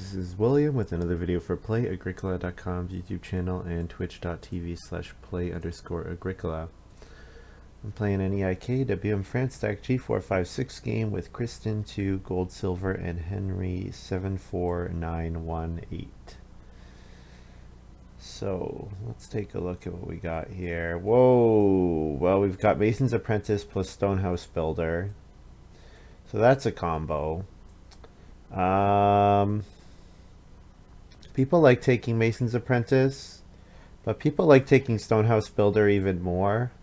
This is William with another video for Play-agricola.com's YouTube channel and twitch.tv/play_agricola. I'm playing an EIK WM France stack G456 game with Kristen 2, Gold Silver, and Henry 74918. So let's take a look at what we got here. Whoa! Well, we've got Mason's Apprentice plus Stonehouse Builder. So that's a combo. People like taking Mason's Apprentice, but people like taking Stonehouse Builder even more.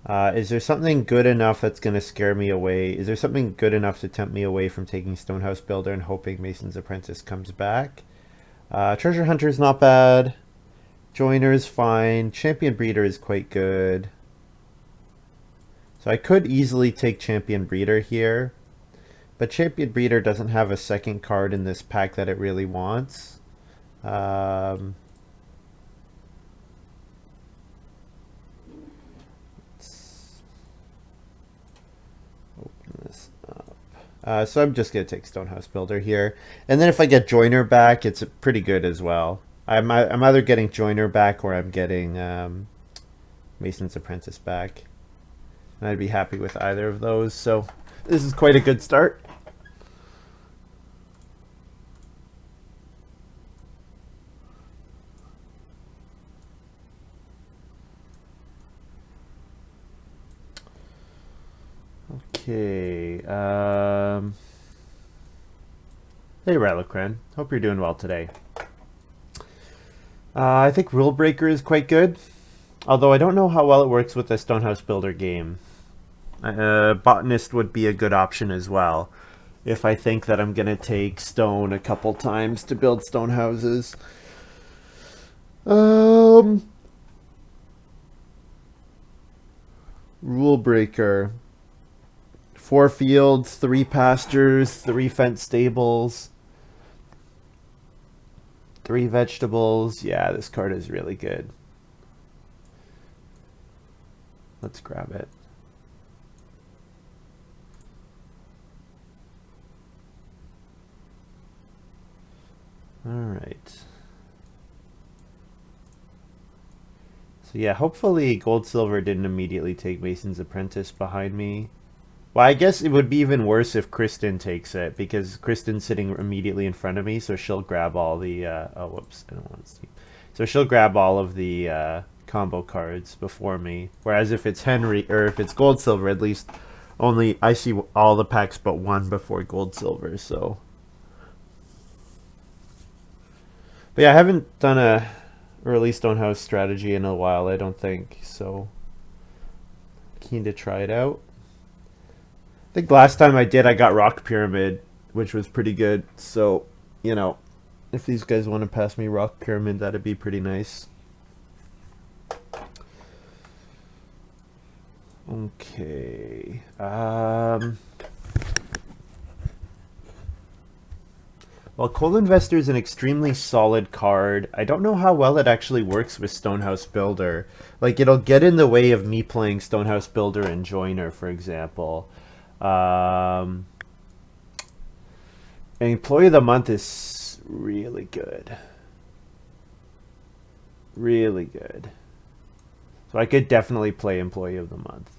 Is there something good enough that's going to scare me away? Is there something good enough to tempt me away from taking Stonehouse Builder and hoping Mason's Apprentice comes back? Treasure Hunter's not bad. Joiner's fine. Champion Breeder is quite good. So I could easily take Champion Breeder here. But Champion Breeder doesn't have a second card in this pack that it really wants. Let's open this up. So I'm just going to take Stonehouse Builder here. And then if I get Joiner back, it's pretty good as well. I'm either getting Joiner back or I'm getting Mason's Apprentice back. And I'd be happy with either of those. So this is quite a good start. Okay. Hey, Relocran. Hope you're doing well today. I think Rule Breaker is quite good, although I don't know how well it works with the Stonehouse Builder game. Botanist would be a good option as well, if I think that I'm going to take stone a couple times to build stone houses. Rule Breaker. 4 fields, 3 pastures, 3 fenced stables, 3 vegetables. Yeah, this card is really good. Let's grab it. All right. So yeah, hopefully Gold Silver didn't immediately take Mason's Apprentice behind me. Well, I guess it would be even worse if Kristen takes it, because Kristen's sitting immediately in front of me, so she'll grab all the, oh, whoops, I don't want to see. So she'll grab all of the combo cards before me, whereas if it's Henry, or if it's Gold Silver, at least only, I see all the packs but one before Gold Silver, so. But yeah, I haven't done a early Stonehouse strategy in a while, I don't think, so keen to try it out. I think last time I did, I got Rock Pyramid, which was pretty good. So, you know, if these guys want to pass me Rock Pyramid, that'd be pretty nice. Okay. Well, Coal Investor is an extremely solid card. I don't know how well it actually works with Stonehouse Builder. Like, it'll get in the way of me playing Stonehouse Builder and Joiner, for example. Employee of the Month is really good. Really good. So I could definitely play Employee of the Month.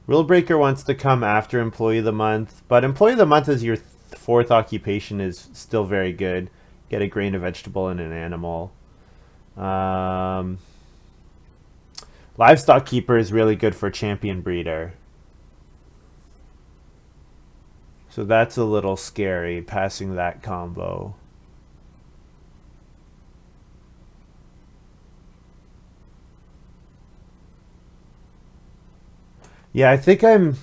Rule Breaker wants to come after Employee of the Month, but Employee of the Month as your 4th occupation is still very good. Get a grain, a vegetable, and an animal. Livestock Keeper is really good for Champion Breeder. So that's a little scary, passing that combo. Yeah, I think I'm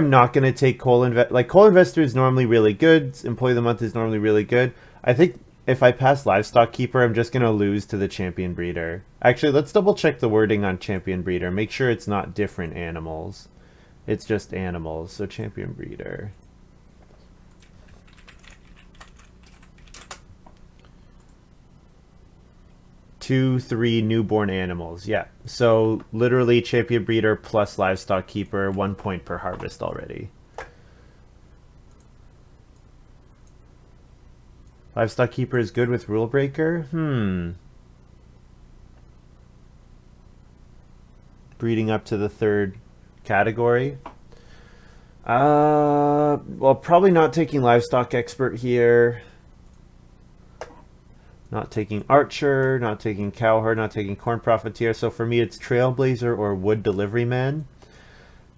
not going to take Coal Investor. Like, Coal Investor is normally really good. Employee of the Month is normally really good. I think if I pass Livestock Keeper, I'm just going to lose to the Champion Breeder. Actually, let's double check the wording on Champion Breeder. Make sure it's not different animals. It's just animals. So Champion Breeder. 2, 3 newborn animals. Yeah. So literally champion breeder plus livestock keeper, 1 point per harvest already. Livestock keeper is good with rule breaker. Breeding up to the 3rd category. Well, probably not taking livestock expert here. Not taking archer, not taking cowherd, not taking corn profiteer. So for me, it's trailblazer or wood deliveryman.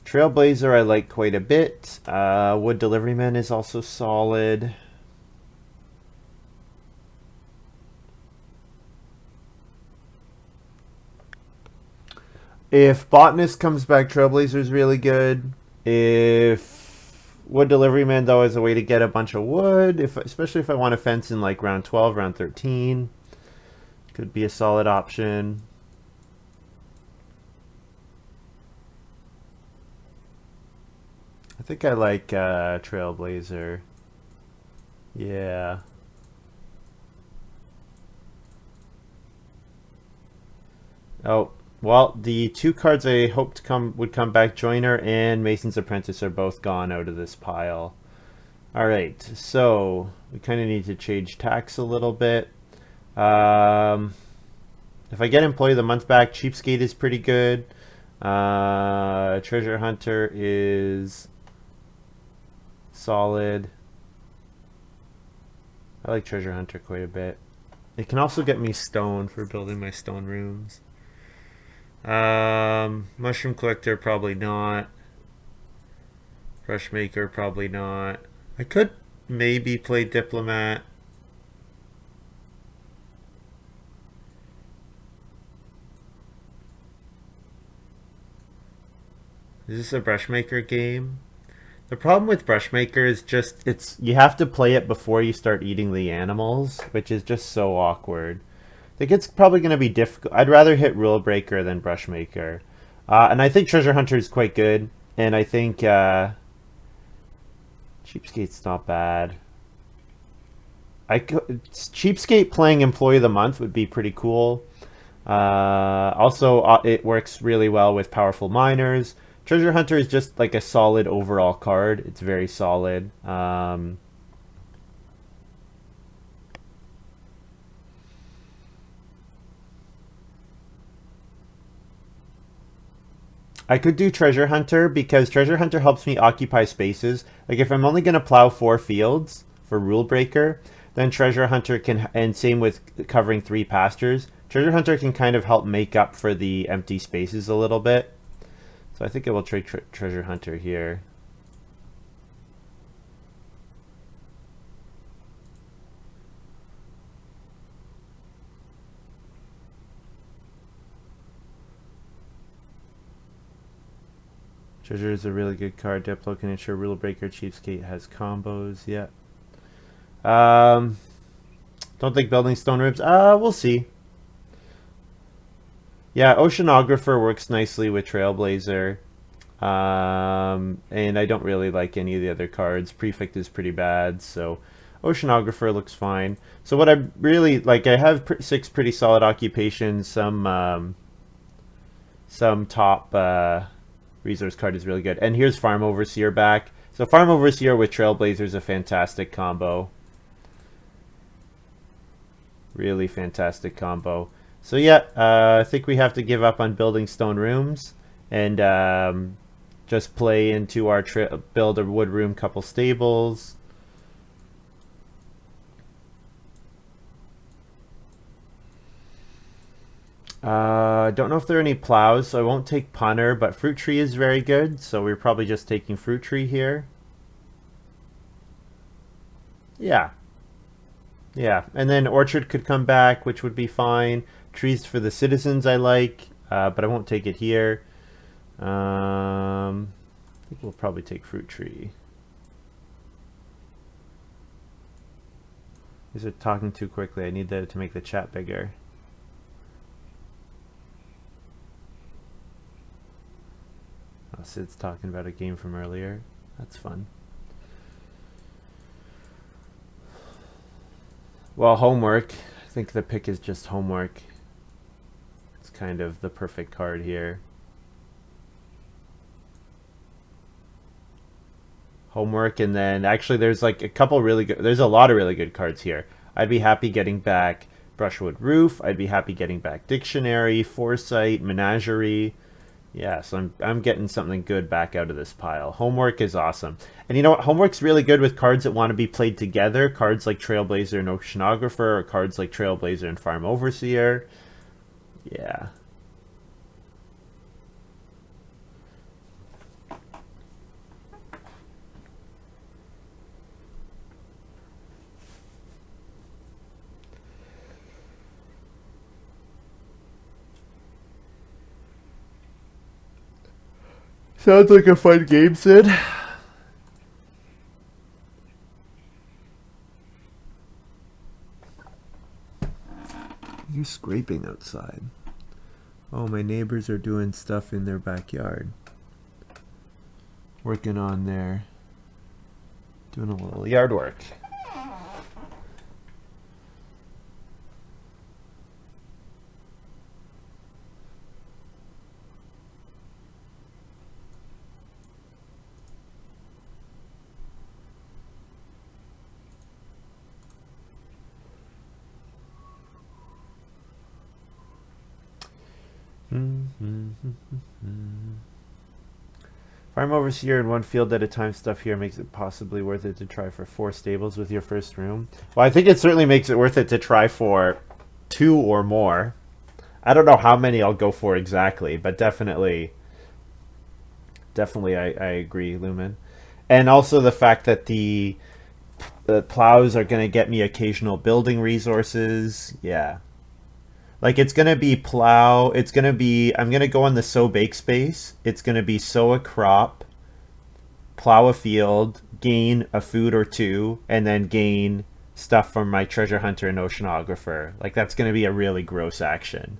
Trailblazer I like quite a bit. Wood deliveryman is also solid. If botanist comes back, trailblazer is really good. If wood deliveryman though is a way to get a bunch of wood, especially if I want to fence in like round 12, round 13, could be a solid option. I think I like trailblazer. Yeah. Oh, well, the 2 cards I hoped would come back, Joiner and Mason's Apprentice, are both gone out of this pile. Alright, so we kind of need to change tax a little bit. If I get Employee of the Month back, Cheapskate is pretty good. Treasure Hunter is solid. I like Treasure Hunter quite a bit. It can also get me stone for building my stone rooms. Mushroom Collector, probably not. Brushmaker, probably not. I could maybe play Diplomat. Is this a Brushmaker game? The problem with Brushmaker is just you have to play it before you start eating the animals, which is just so awkward. I think it's probably going to be difficult. I'd rather hit Rule Breaker than Brushmaker. And I think Treasure Hunter is quite good. And I think Cheapskate's not bad. Cheapskate playing Employee of the Month would be pretty cool. Also, it works really well with Powerful Miners. Treasure Hunter is just like a solid overall card. It's very solid. I could do Treasure Hunter because Treasure Hunter helps me occupy spaces. Like if I'm only going to plow 4 fields for Rule Breaker, then Treasure Hunter can, and same with covering 3 pastures, Treasure Hunter can kind of help make up for the empty spaces a little bit. So I think I will trade Treasure Hunter here. Treasure is a really good card. Diplo can ensure Rule Breaker. Cheapskate has combos. Yeah. Don't think building stone rooms. We'll see. Yeah, Oceanographer works nicely with Trailblazer. And I don't really like any of the other cards. Prefect is pretty bad, so Oceanographer looks fine. So what I really like, I have 6 pretty solid occupations. Some top resource card is really good. And here's Farm Overseer back. So Farm Overseer with Trailblazer is a fantastic combo. Really fantastic combo. So yeah, I think we have to give up on building stone rooms and just play into our build a wood room, couple stables. Don't know if there are any plows, so I won't take punter, but fruit tree is very good, so we're probably just taking fruit tree here. Yeah. Yeah, and then orchard could come back, which would be fine. Trees for the citizens I like, but I won't take it here. I think we'll probably take fruit tree. These are talking too quickly. I need to make the chat bigger. Oh, Sid's talking about a game from earlier. That's fun. Well, homework. I think the pick is just homework. It's kind of the perfect card here. Homework, and then actually there's like a couple really good, there's a lot of really good cards here. I'd be happy getting back Brushwood Roof. I'd be happy getting back Dictionary, Foresight, Menagerie. Yeah, so I'm getting something good back out of this pile. Homework is awesome. And you know what? Homework's really good with cards that want to be played together. Cards like Trailblazer and Oceanographer, or cards like Trailblazer and Farm Overseer. Yeah. Sounds like a fun game, Sid. You're scraping outside. Oh, my neighbors are doing stuff in their backyard. Working on their... doing a little yard work. Farm Overseer in one field at a time stuff here makes it possibly worth it to try for 4 stables with your first room. Well, I think it certainly makes it worth it to try for 2 or more. I don't know how many I'll go for exactly, but definitely I agree, Lumen. And also the fact that the plows are going to get me occasional building resources. Yeah. Like, it's going to be plow. It's going to be, I'm going to go on the sow bake space. It's going to be sow a crop, plow a field, gain a food or 2, and then gain stuff from my treasure hunter and oceanographer. Like, that's going to be a really gross action.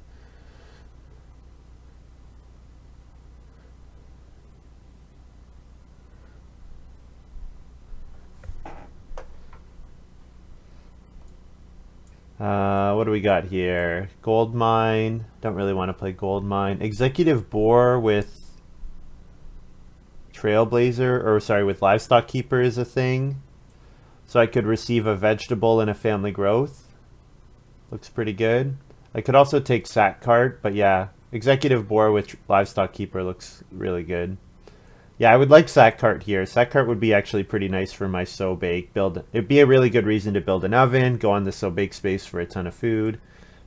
What do we got here? Gold mine. Don't really want to play gold mine. Executive boar with trailblazer, or sorry, with livestock keeper is a thing. So I could receive a vegetable and a family growth. Looks pretty good. I could also take sack cart, but yeah, executive boar with livestock keeper looks really good. Yeah, I would like sack cart here. Sack cart would be actually pretty nice for my sow bake build. It'd be a really good reason to build an oven, go on the sow bake space for a ton of food.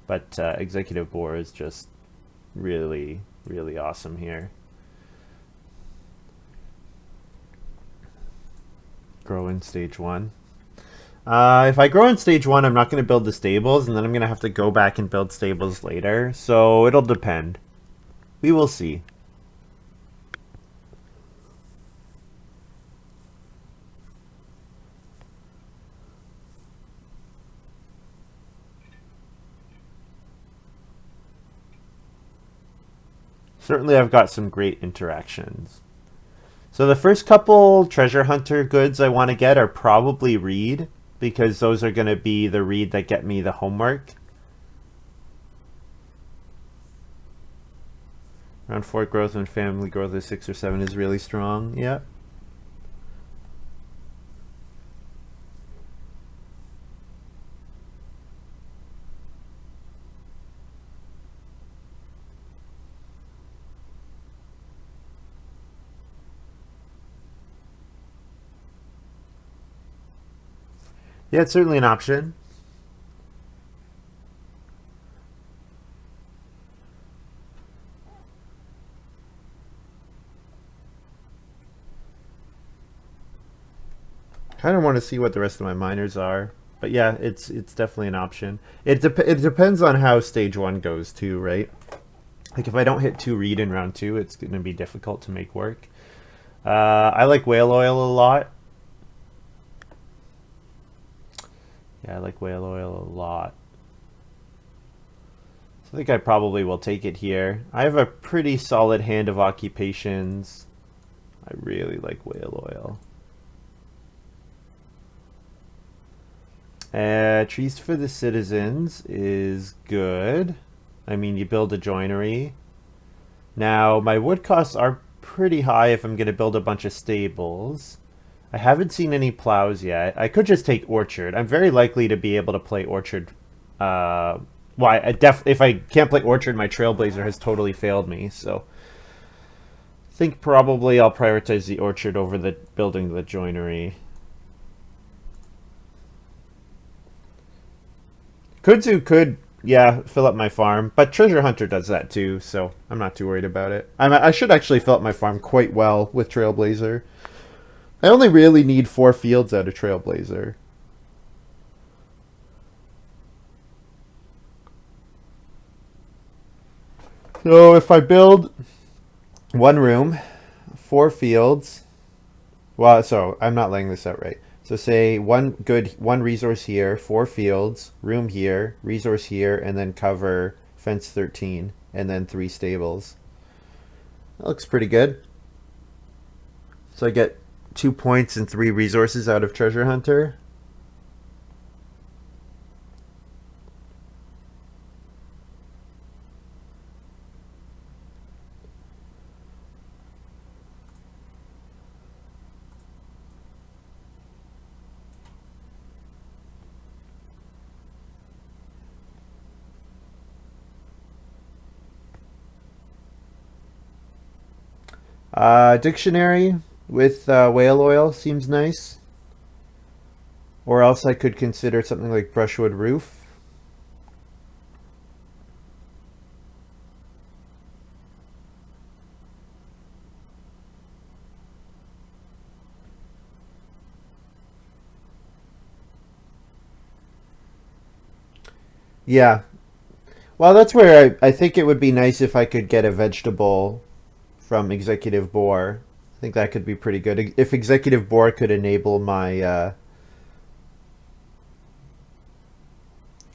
But executive boar is just really, really awesome here. Grow in stage 1. If I grow in stage 1, I'm not going to build the stables, and then I'm going to have to go back and build stables later. So it'll depend. We will see. Certainly I've got some great interactions. So the first couple treasure hunter goods I want to get are probably reed, because those are going to be the reed that get me the homework. Around 4 growth and family growth of 6 or 7 is really strong. Yeah. Yeah, it's certainly an option. Kind of want to see what the rest of my miners are. But yeah, it's definitely an option. It depends on how stage 1 goes too, right? Like if I don't hit 2 reed in round 2, it's going to be difficult to make work. I like whale oil a lot. Yeah, I like whale oil a lot. So I think I probably will take it here. I have a pretty solid hand of occupations. I really like whale oil. Trees for the Citizens is good. I mean, you build a joinery. Now, my wood costs are pretty high if I'm going to build a bunch of stables. I haven't seen any plows yet. I could just take orchard. I'm very likely to be able to play orchard. If I can't play orchard, my trailblazer has totally failed me. So I think probably I'll prioritize the orchard over the building the joinery. Kudzu could, yeah, fill up my farm, but Treasure Hunter does that too, so I'm not too worried about it. I should actually fill up my farm quite well with Trailblazer. I only really need 4 fields out of Trailblazer. So if I build 1 room, 4 fields, well, so I'm not laying this out right. So say one resource here, 4 fields, room here, resource here, and then cover fence 13, and then 3 stables. That looks pretty good. So I get 2 points and 3 resources out of Treasure Hunter. Dictionary with whale oil seems nice. Or else I could consider something like brushwood roof. Yeah. Well, that's where I think it would be nice if I could get a vegetable from Executive Boar. I think that could be pretty good. If Executive Boar could enable my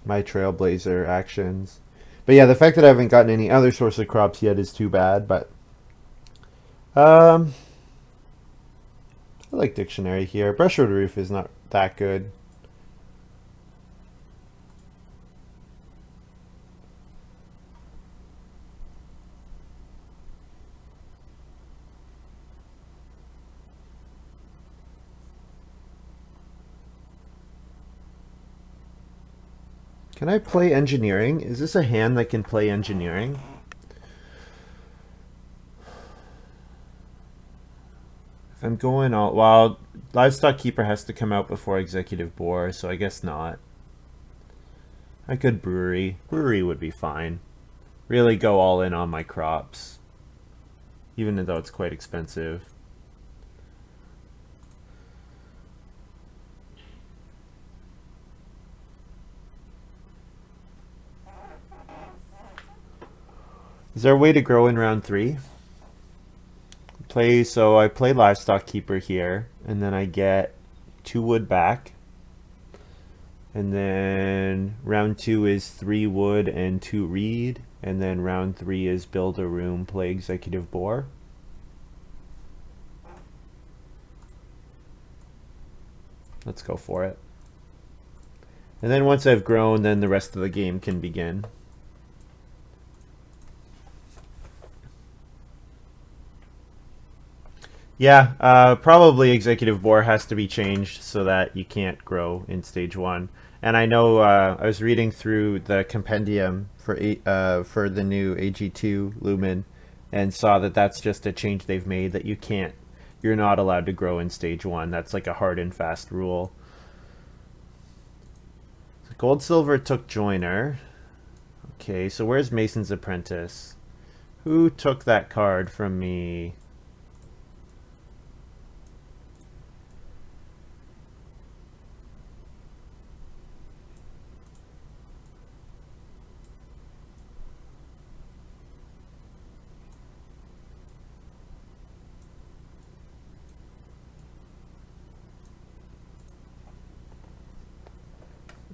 Trailblazer actions. But yeah, the fact that I haven't gotten any other source of crops yet is too bad. But um, I like Dictionary here. Brushwood Roof is not that good. Can I play engineering? Is this a hand that can play engineering? If I'm going all... Well, Livestock Keeper has to come out before Executive Boar, so I guess not. I could Brewery. Brewery would be fine. Really go all in on my crops. Even though it's quite expensive. Is there a way to grow in round 3? So I play Livestock Keeper here, and then I get 2 wood back. And then round 2 is 3 wood and 2 reed. And then round 3 is build a room, play Executive Boar. Let's go for it. And then once I've grown, then the rest of the game can begin. Yeah, probably Executive Boar has to be changed so that you can't grow in stage 1. And I know I was reading through the compendium for the new AG2 Lumen and saw that that's just a change they've made that you're not allowed to grow in stage 1. That's like a hard and fast rule. So Gold Silver took Joiner. Okay, so where's Mason's Apprentice? Who took that card from me?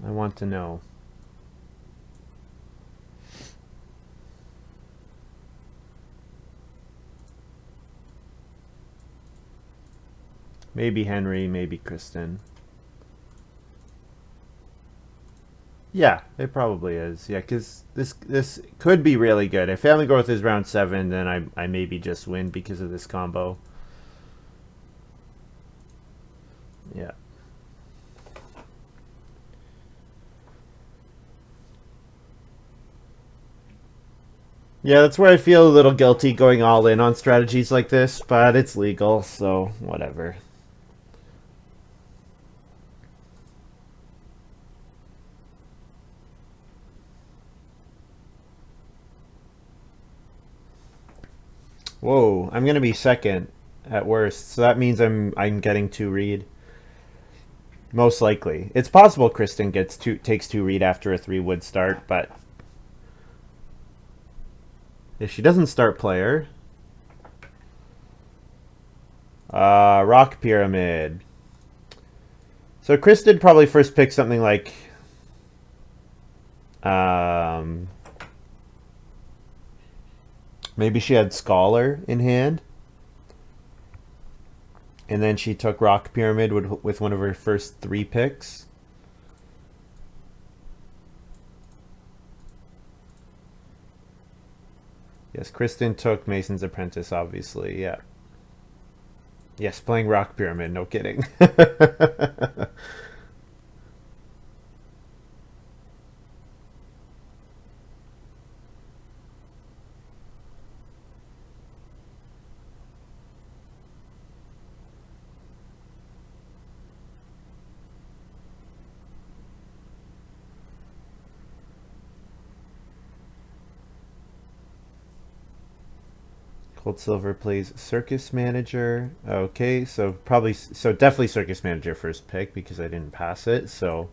I want to know. Maybe Henry, maybe Kristen. Yeah, it probably is. Yeah, because this could be really good. If family growth is round 7, then I maybe just win because of this combo. Yeah. Yeah, that's where I feel a little guilty going all in on strategies like this, but it's legal, so whatever. Whoa, I'm gonna be second at worst, so that means I'm getting 2 read. Most likely. It's possible Kristen takes 2 read after a 3 wood start, but if she doesn't start player, rock pyramid. So Kristen probably first picked something like um, maybe she had scholar in hand, and then she took rock pyramid with one of her first 3 picks. Yes, Kristen took Mason's Apprentice, obviously. Yeah. Yes, playing rock pyramid. No kidding. Goldsilver plays Circus Manager. Okay, so definitely Circus Manager first pick because I didn't pass it. So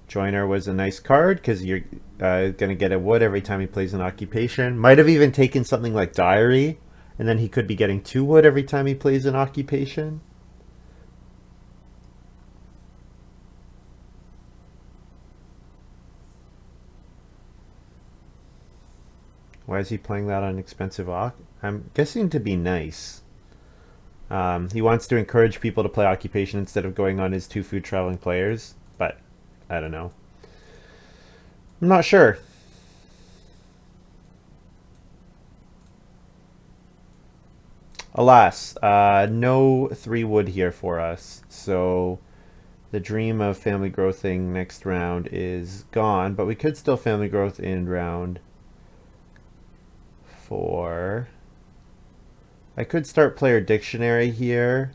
Joiner was a nice card because you're gonna get a wood every time he plays an occupation. Might have even taken something like Diary, and then he could be getting 2 wood every time he plays an occupation. Why is he playing that on expensive oc? I'm guessing to be nice. He wants to encourage people to play occupation instead of going on his 2 food traveling players, but I don't know. I'm not sure. Alas, no 3 wood here for us, so the dream of family growthing next round is gone, but we could still family growth in round 4. I could start player dictionary here.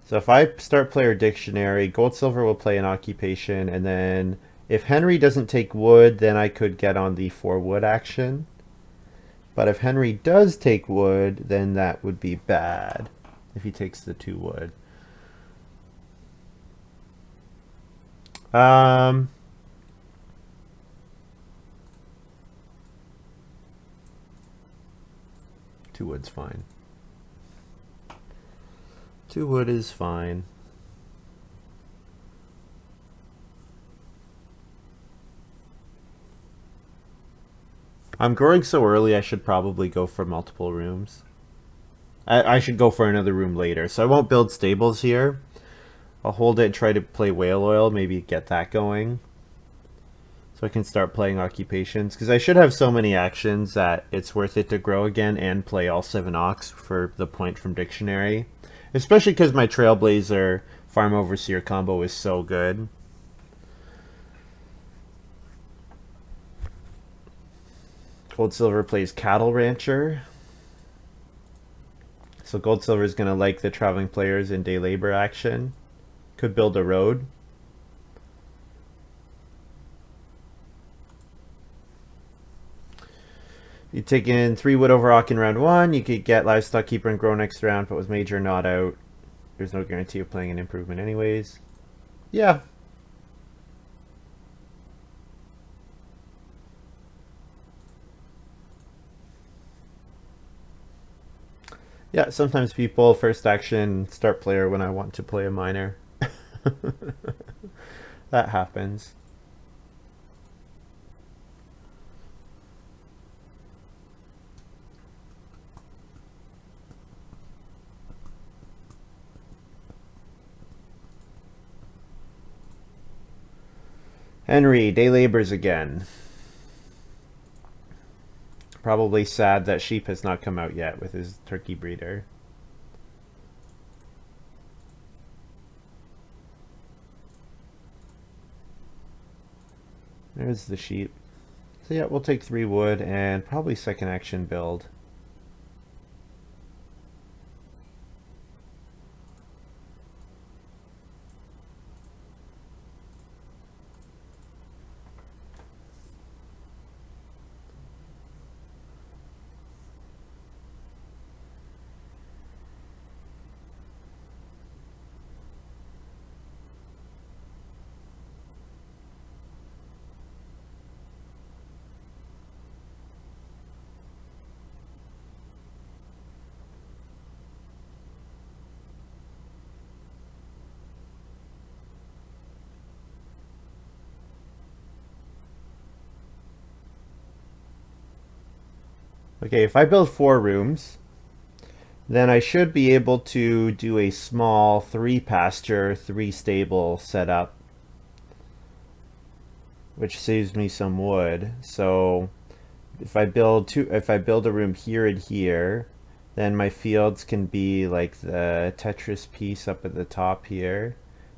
So if I start player dictionary, gold silver will play an occupation, and then if Henry doesn't take wood, then I could get on the 4 wood action. But if Henry does take wood, then that would be bad if he takes the 2 wood. Um, 2 wood's fine. 2 wood is fine. I'm growing so early, I should probably go for multiple rooms. I should go for another room later. So I won't build stables here. I'll hold it and try to play whale oil, maybe get that going. So I can start playing occupations. Because I should have so many actions that it's worth it to grow again and play all 7 ox for the point from dictionary. Especially because my Trailblazer Farm Overseer combo is so good. Gold Silver plays Cattle Rancher. So Gold Silver is going to like the traveling players in day labor action. Could build a road. You take in 3 wood over Ock in round 1. You could get Livestock Keeper and grow next round, but with Major not out, there's no guarantee of playing an improvement anyways. Yeah. Yeah, sometimes people first action start player when I want to play a minor. That happens. Henry, day labors again. Probably sad that sheep has not come out yet with his turkey breeder. There's the sheep. So yeah, we'll take 3 wood and probably second action build. Okay, if I build 4 rooms, then I should be able to do a small 3 pasture, 3 stable setup, which saves me some wood. So if I build a room here and here, then my fields can be like the Tetris piece up at the top here,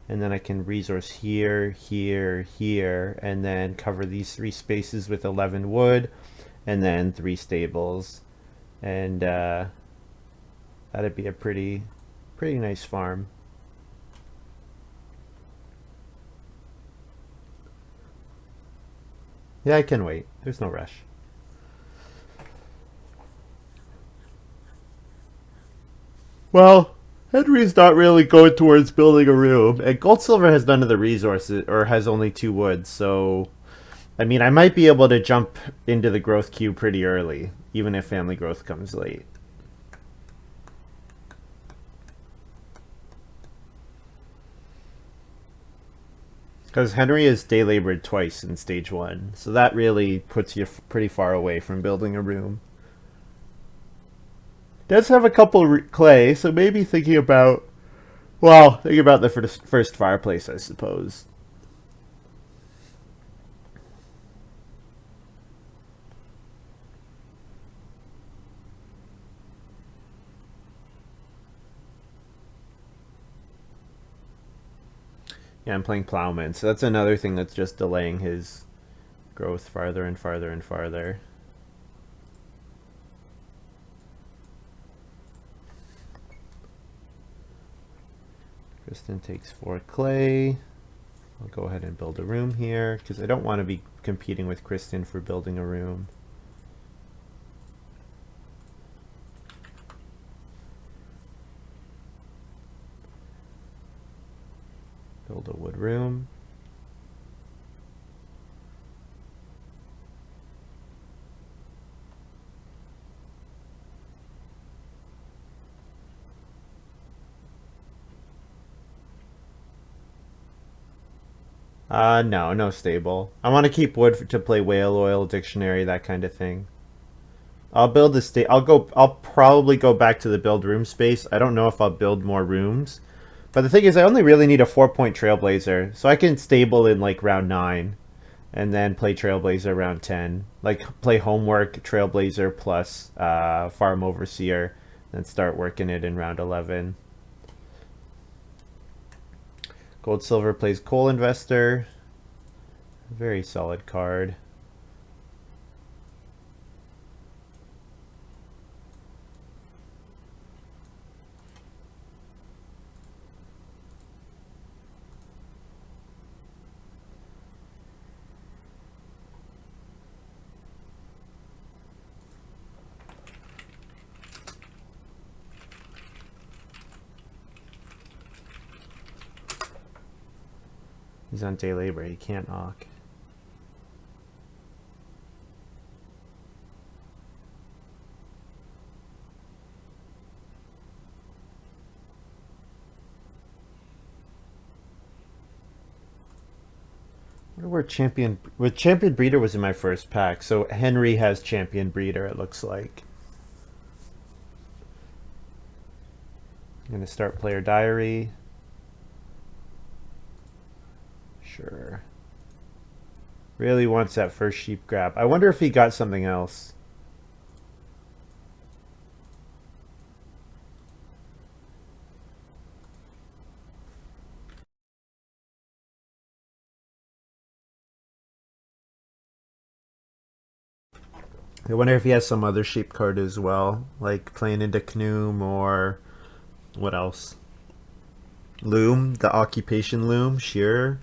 and then I can resource here, here, here, and then cover these 3 spaces with 11 wood, and then 3 stables, and that'd be a pretty nice farm. Yeah, I can wait. There's no rush. Well, Henry's not really going towards building a room, and goldsilver has none of the resources, or has only 2 wood, so I mean, I might be able to jump into the growth queue pretty early, even if family growth comes late. Because Henry is day labored twice in stage 1, so that really puts you pretty far away from building a room. Does have a couple clay, so maybe thinking about, well, thinking about the first fireplace, I suppose. Yeah, I'm playing Plowman, so that's another thing that's just delaying his growth farther and farther and farther. Kristen takes 4 clay. I'll go ahead and build a room here, because I don't want to be competing with Kristen for building a room. Build a wood room. No stable. I want to keep wood to play whale oil, dictionary, that kind of thing. I'll build the state. I'll probably go back to the build room space. I don't know if I'll build more rooms, but the thing is, I only really need a 4-point trailblazer, so I can stable in like round 9, and then play trailblazer round 10. Like play homework, trailblazer plus farm overseer, then start working it in round 11. Gold Silver plays Coal Investor. Very solid card. He's on day labor. He can't knock. I wonder where champion breeder was in my first pack. So Henry has champion breeder. It looks like. I'm gonna start player diary. Sure. Really wants that first sheep grab. I wonder if he got something else. I wonder if he has some other sheep card as well, like playing into Canoom or what else? Loom, the occupation loom, shearer.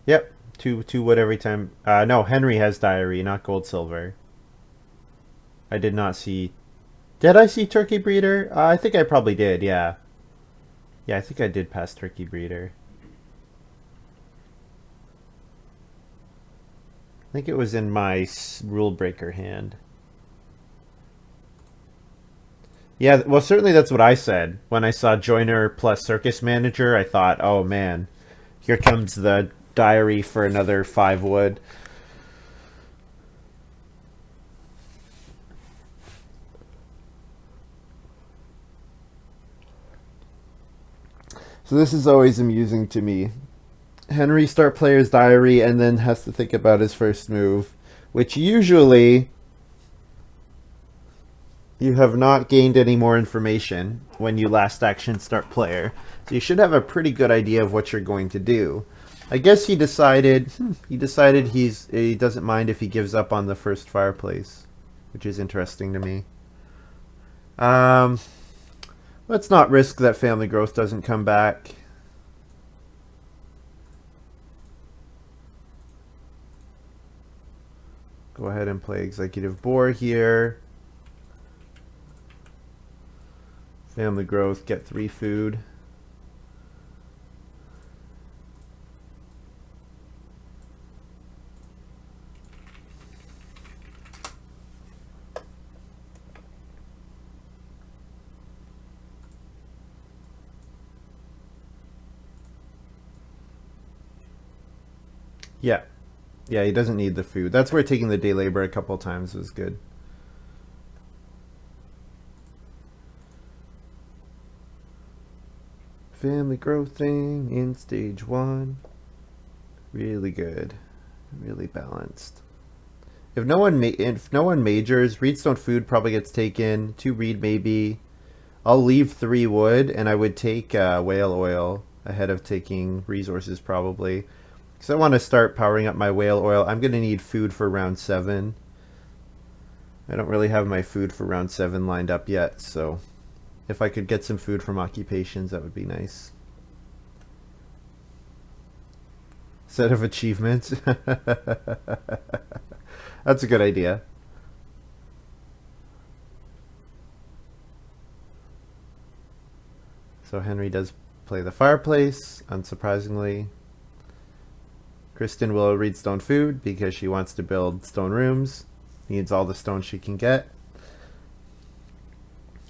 Yep, two wood every time. No, Henry has diary, not gold silver. I did not see. Did I see turkey breeder? I think I probably did. Yeah, yeah, I think I did pass turkey breeder. I think it was in my rule breaker hand. Yeah, well, certainly that's what I said when I saw joiner plus circus manager. I thought, oh man, here comes the diary for another 5 wood. So this is always amusing to me. Henry start player's diary and then has to think about his first move, which usually you have not gained any more information when you last action start player. So you should have a pretty good idea of what you're going to do. I guess he decided he doesn't mind if he gives up on the first fireplace, which is interesting to me. Let's not risk that family growth doesn't come back. Go ahead and play executive board here. Family growth, get 3 food. Yeah. Yeah, he doesn't need the food. That's where taking the day labor a couple times was good. Family growth thing in stage 1. Really good. Really balanced. If no one majors, Reedstone food probably gets taken. 2 reed maybe. I'll leave 3 wood, and I would take whale oil ahead of taking resources probably. Because I want to start powering up my whale oil. I'm going to need food for round 7. I don't really have my food for round 7 lined up yet, so if I could get some food from occupations, that would be nice. Set of achievements. That's a good idea. So Henry does play the fireplace, unsurprisingly. Kristen will read stone food because she wants to build stone rooms. Needs all the stone she can get.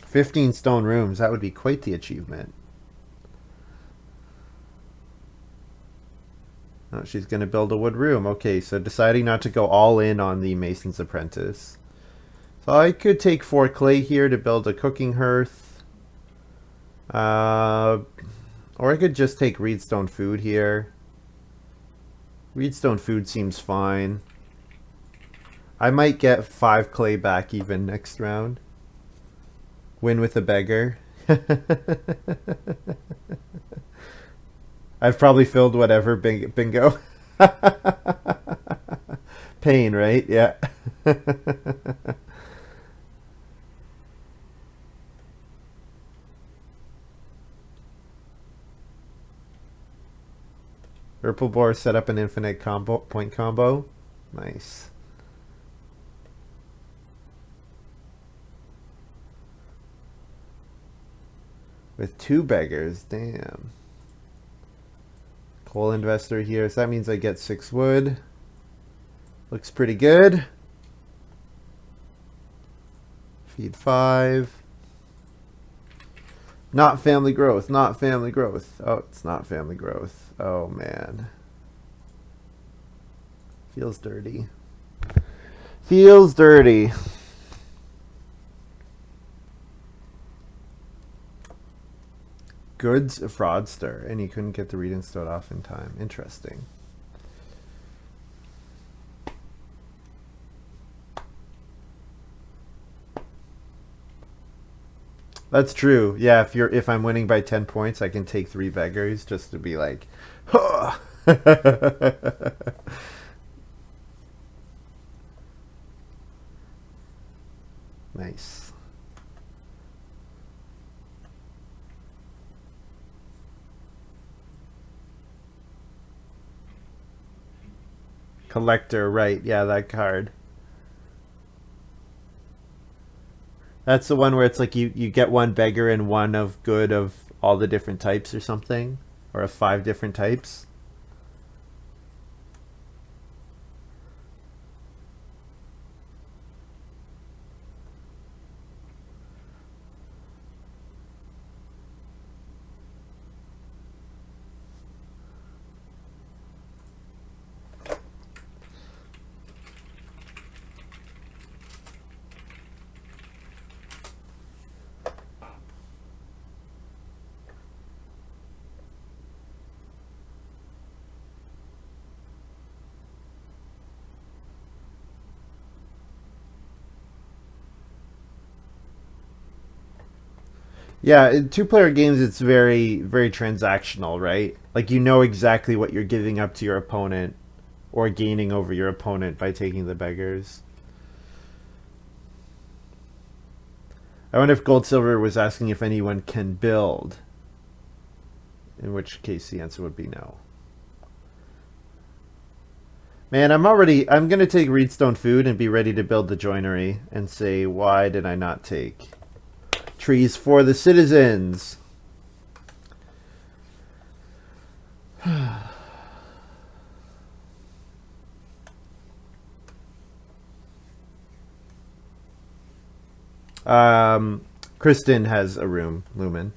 15 stone rooms, that would be quite the achievement. Oh, she's going to build a wood room. Okay, so deciding not to go all in on the Mason's Apprentice. So I could take 4 clay here to build a cooking hearth. Or I could just take reedstone food here. Reedstone food seems fine. I might get 5 clay back even next round. Win with a beggar. I've probably filled whatever bingo. Pain, right? Yeah. Purple boar set up an infinite point combo. Nice. With 2 beggars, damn. Coal investor here, so that means I get 6 wood. Looks pretty good. Feed 5. Not family growth, not family growth. Oh, it's not family growth. Oh man. Feels dirty. Feels dirty. Goods fraudster, and you couldn't get the read and start off in time. Interesting. That's true. Yeah, if I'm winning by 10 points, I can take 3 beggars just to be like, huh. Nice. Collector, right. Yeah, that card. That's the one where it's like you get one beggar and one of good of all the different types or something. Or of 5 different types. Yeah, in 2-player games, it's very, very transactional, right? Like you know exactly what you're giving up to your opponent or gaining over your opponent by taking the beggars. I wonder if Gold Silver was asking if anyone can build, in which case the answer would be no. Man, I'm going to take Reedstone Food and be ready to build the joinery and say, why did I not take trees for the citizens? Kristen has a room, Lumen.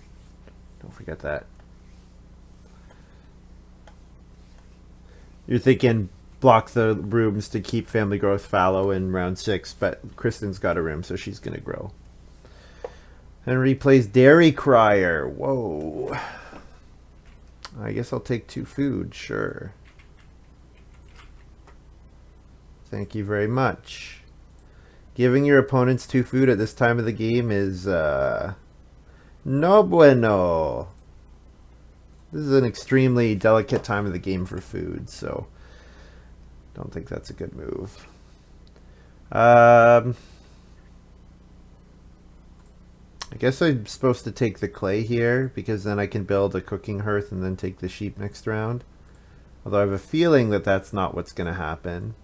Don't forget that. You're thinking block the rooms to keep family growth fallow in round 6, but Kristen's got a room, so she's going to grow. Henry plays Dairy Crier. Whoa. I guess I'll take 2 food, sure. Thank you very much. Giving your opponents 2 food at this time of the game is no bueno. This is an extremely delicate time of the game for food, so don't think that's a good move. I guess I'm supposed to take the clay here, because then I can build a cooking hearth and then take the sheep next round. Although I have a feeling that that's not what's going to happen.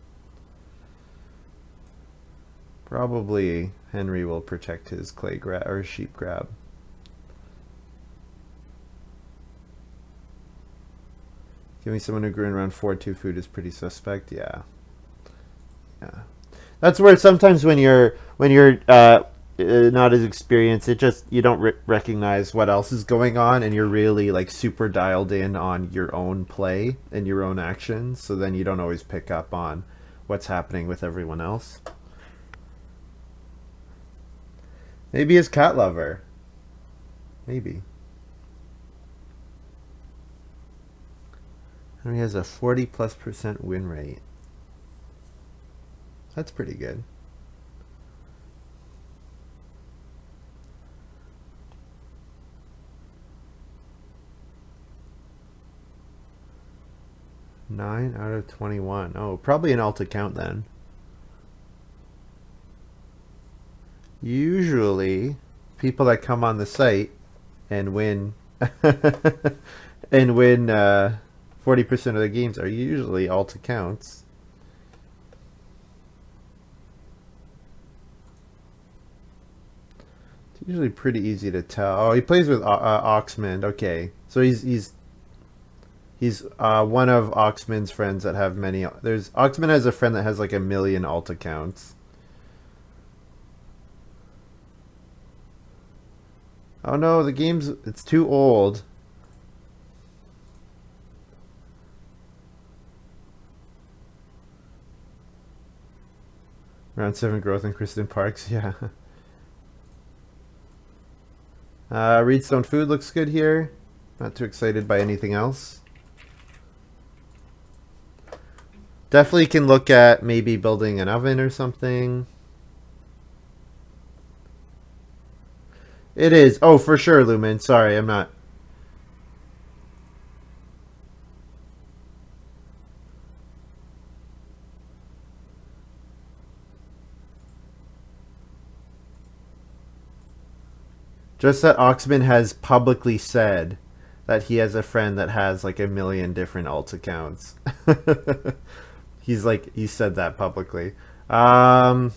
Probably Henry will protect his clay grab or sheep grab. Giving someone who grew in round 4 2 food is pretty suspect. Yeah. That's where sometimes when you're not as experienced, it just you don't recognize what else is going on, and you're really like super dialed in on your own play and your own actions. So then you don't always pick up on what's happening with everyone else. Maybe his cat lover. Maybe. He has a 40+% win rate. That's pretty good. Nine out of 21. Oh, probably an alt account then. Usually, people that come on the site and win and win 40% of the games are usually alt accounts. It's usually pretty easy to tell. Oh, he plays with Oxmond. Okay, so he's one of Oxman's friends that have many. Oxman has a friend that has like 1 million alt accounts. Oh no, it's too old. Round 7 growth in Kristen Parks, yeah. Reedstone Food looks good here. Not too excited by anything else. Definitely can look at maybe building an oven or something. It is. Oh, for sure, Lumen. Sorry, I'm not. Just that Oxman has publicly said that he has a friend that has like a million different alt accounts. He said that publicly. Reedstone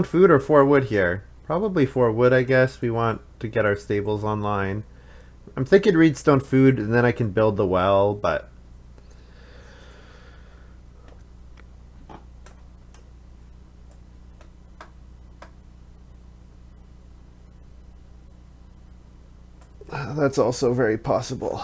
food or 4 wood here? Probably 4 wood, I guess. We want to get our stables online. I'm thinking Reedstone food, and then I can build the well, but that's also very possible.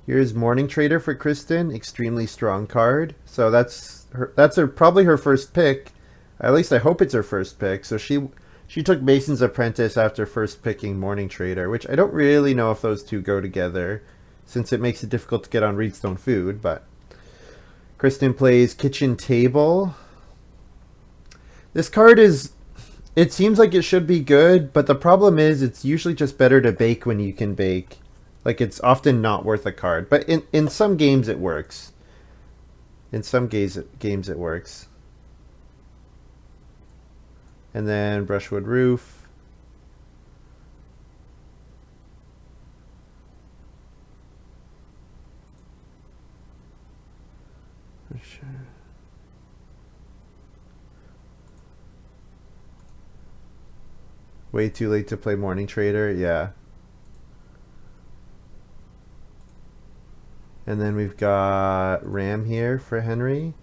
Here's Morning Trader for Kristen, extremely strong card. So probably her first pick. At least I hope it's her first pick. So she took Mason's Apprentice after first picking Morning Trader, which I don't really know if those two go together, since it makes it difficult to get on Reedstone food. But Kristen plays Kitchen Table. This card is. It seems like it should be good, but the problem is it's usually just better to bake when you can bake. Like, it's often not worth a card. But in some games it works. In some games it works. And then Brushwood Roof. For sure. Way too late to play Morning Trader, yeah. And then we've got Ram here for Henry.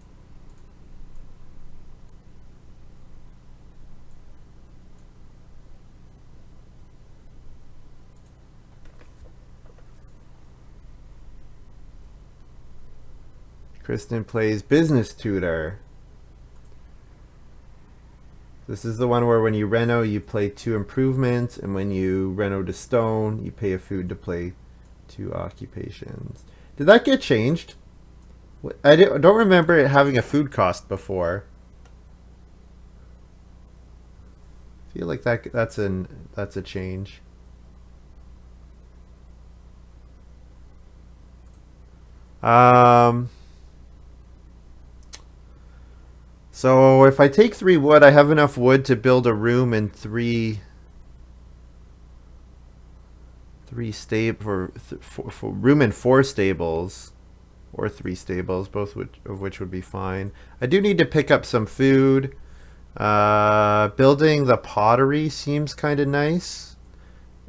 Kristen plays Business Tutor. This is the one where when you reno, you play 2 improvements, and when you reno to stone, you pay a food to play 2 occupations. Did that get changed? I don't remember it having a food cost before. I feel like that's a change. So if I take 3 wood, I have enough wood to build a room and 3 for room and 4 stables, or 3 stables, both of which would be fine. I do need to pick up some food. Building the pottery seems kind of nice,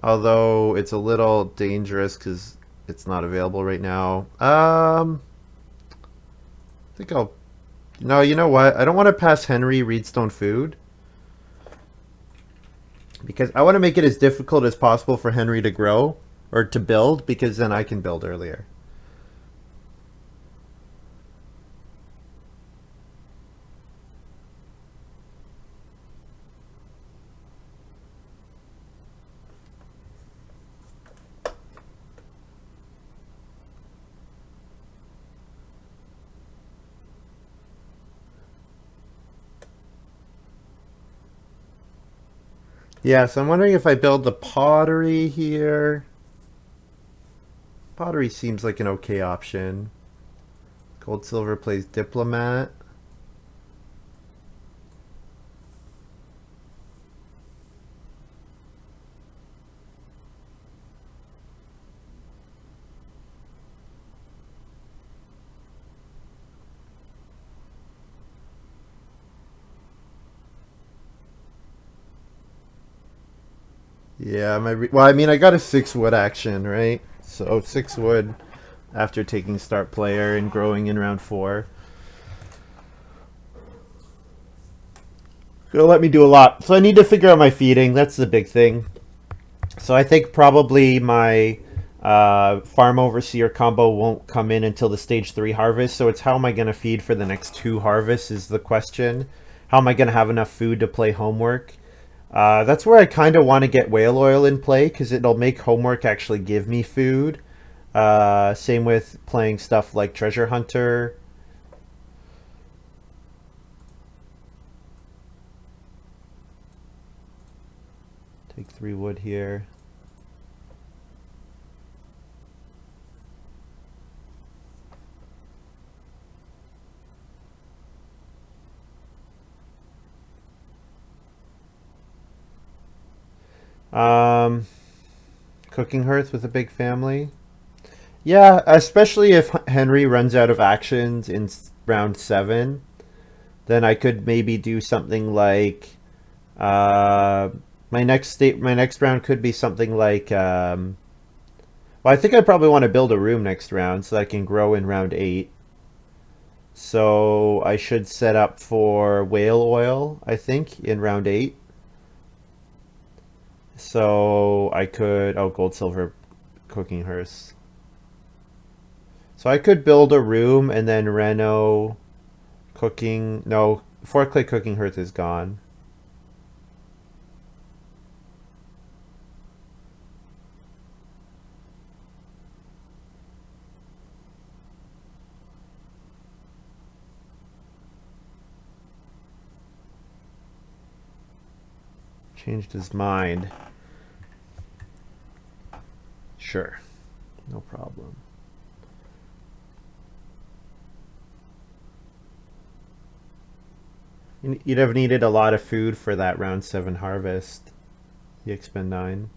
although it's a little dangerous because it's not available right now. I think I'll. No, you know what? I don't want to pass Henry Reedstone food, because I want to make it as difficult as possible for Henry to grow or to build, because then I can build earlier. Yeah, so I'm wondering if I build the pottery here. Pottery seems like an okay option. Goldsilver plays Diplomat. Yeah, well, I mean, I got a 6 wood action, right? So 6 wood after taking start player and growing in round 4. It'll let me do a lot. So I need to figure out my feeding. That's the big thing. So I think probably my Farm overseer combo won't come in until the stage 3 harvest, so it's how am I going to feed for the next 2 harvests is the question. How am I going to have enough food to play homework? That's where I kind of want to get whale oil in play, because it'll make homework actually give me food. Same with playing stuff like Treasure Hunter. Take 3 wood here. Um, Cooking hearth with a big family. Yeah, especially if Henry runs out of actions in round 7, then I could maybe do something like uh, my next round could be something like well, I think I probably want to build a room next round so that I can grow in round 8. So I should set up for whale oil, I think, in round 8. So I could, oh, gold, silver, cooking hearth. So I could build a room and then reno cooking. No, 4 clay cooking hearth is gone. Changed his mind. Sure, no problem. You'd have needed a lot of food for that round 7 harvest. You expend 9.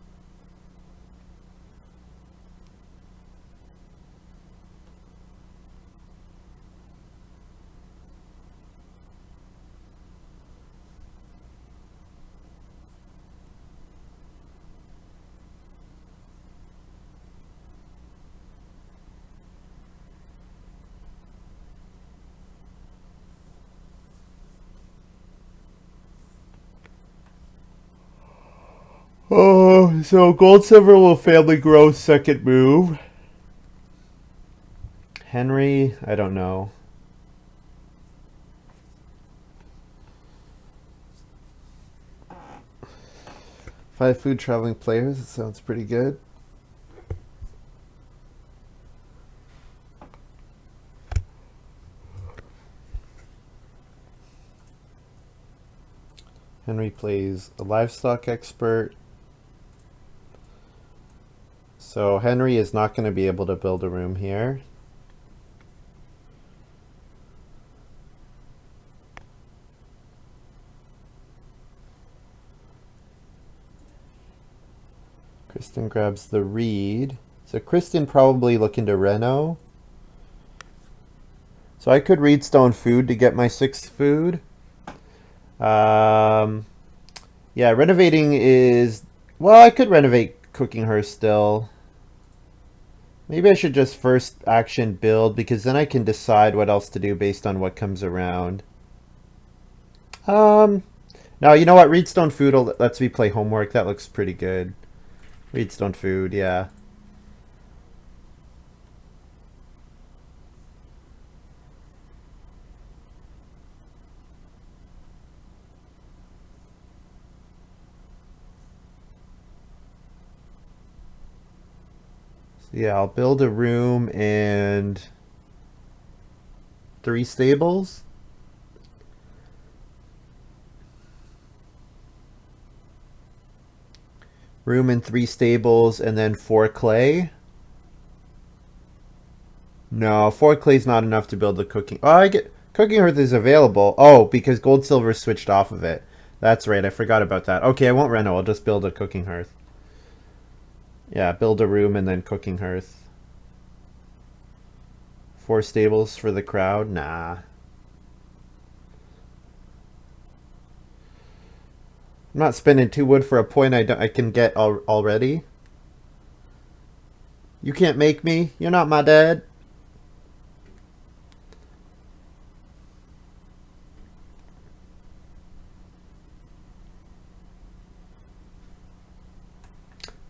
Oh, so gold silver will family grow second move. Henry, I don't know. 5 food traveling players, it sounds pretty good. Henry plays a livestock expert. So Henry is not going to be able to build a room here. Kristen grabs the reed. So Kristen probably looking to reno. So I could reed stone food to get my 6th food. Yeah, renovating is... Well, I could renovate cooking her still. Maybe I should just first action build, because then I can decide what else to do based on what comes around. No, you know what? Reedstone food lets me play homework. That looks pretty good. Reedstone food, yeah. So yeah, I'll build a room and 3 stables. Room and 3 stables, and then 4 clay. No, 4 clay's not enough to build the cooking. Oh, I get cooking hearth is available. Oh, because gold silver switched off of it. That's right, I forgot about that. Okay, I won't reno. I'll just build a cooking hearth. Yeah, build a room and then cooking hearth. 4 stables for the crowd? Nah. I'm not spending 2 wood for a point I can get already. You can't make me. You're not my dad.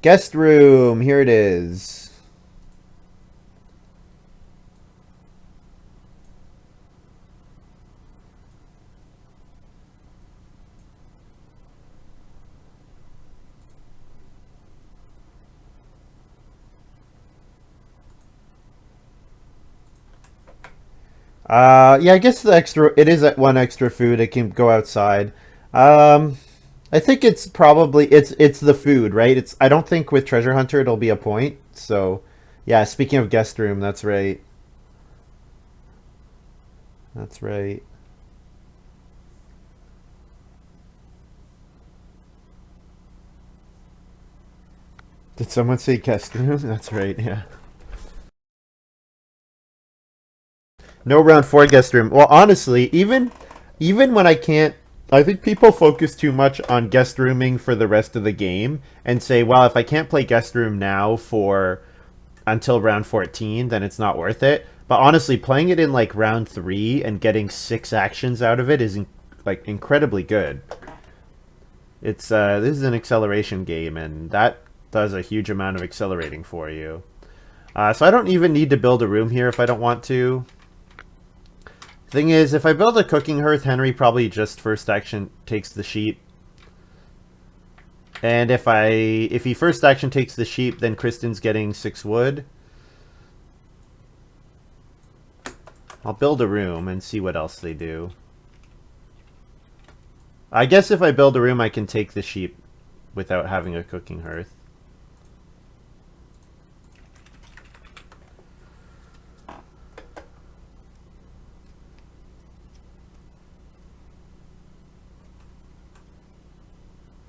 Guest room. Here it is. Yeah, I guess the extra it is one extra food. It can go outside. Um, I think it's probably it's the food, right? It's I don't think with Treasure Hunter it'll be a point. So, yeah, speaking of guest room, that's right. That's right. Did someone say guest room? That's right, yeah. No round four guest room. Well, honestly, even when I can't, I think people focus too much on guest rooming for the rest of the game and say, well, if I can't play guest room now for until round 14, then it's not worth it. But honestly, playing it in like round 3 and getting 6 actions out of it is like incredibly good. It's this is an acceleration game, and that does a huge amount of accelerating for you. So I don't even need to build a room here if I don't want to. Thing is, if I build a cooking hearth, Henry probably just first action takes the sheep. And if he first action takes the sheep, then Kristen's getting 6 wood. I'll build a room and see what else they do. I guess if I build a room, I can take the sheep without having a cooking hearth.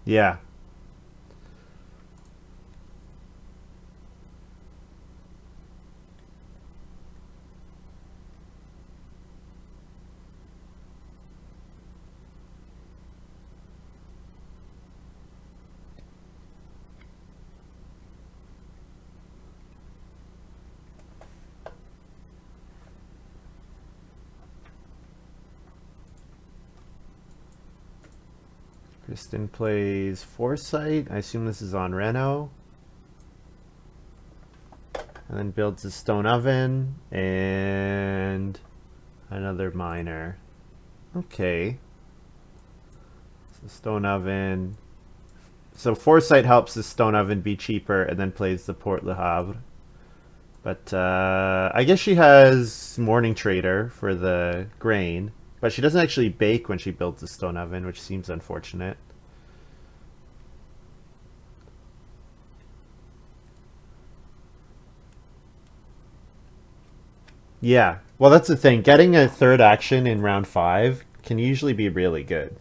Yeah. Kristen plays Foresight. I assume this is on Reno. And then builds a stone oven and another miner. Okay. So stone oven. So Foresight helps the stone oven be cheaper and then plays the Port Le Havre. But I guess she has Morning Trader for the grain. But she doesn't actually bake when she builds the stone oven, which seems unfortunate. Yeah. Well, that's the thing. Getting a third action in round 5 can usually be really good.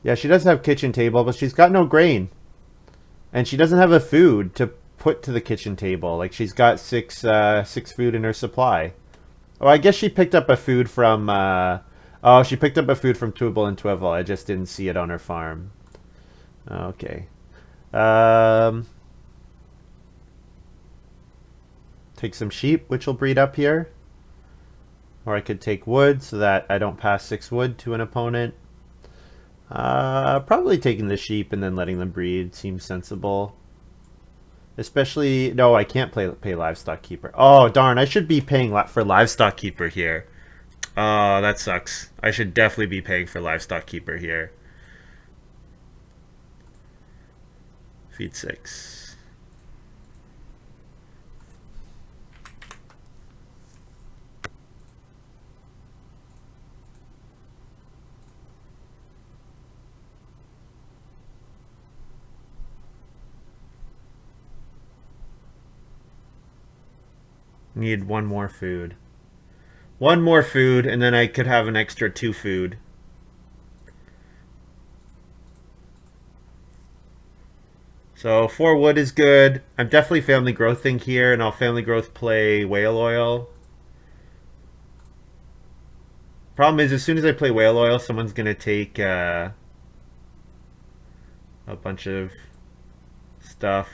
Yeah, she does have kitchen table, but she's got no grain. And she doesn't have a food to put to the kitchen table. Like she's got six food in her supply. Oh, I guess she picked up a food from oh, she picked up a food from Twible and Twivel. I just didn't see it on her farm. Okay. Um Take some sheep, which will breed up here. Or I could take wood so that I don't pass 6 wood to an opponent. Probably taking the sheep and then letting them breed seems sensible. Especially, no, I can't pay livestock keeper. Oh, darn, I should be paying for livestock keeper here. Oh, that sucks. I should definitely be paying for livestock keeper here. Feed 6. Need one more food. One more food, and then I could have an extra 2 food. So 4 wood is good. I'm definitely family growthing here, and I'll family growth play whale oil. Problem is, as soon as I play whale oil, someone's gonna take a bunch of stuff.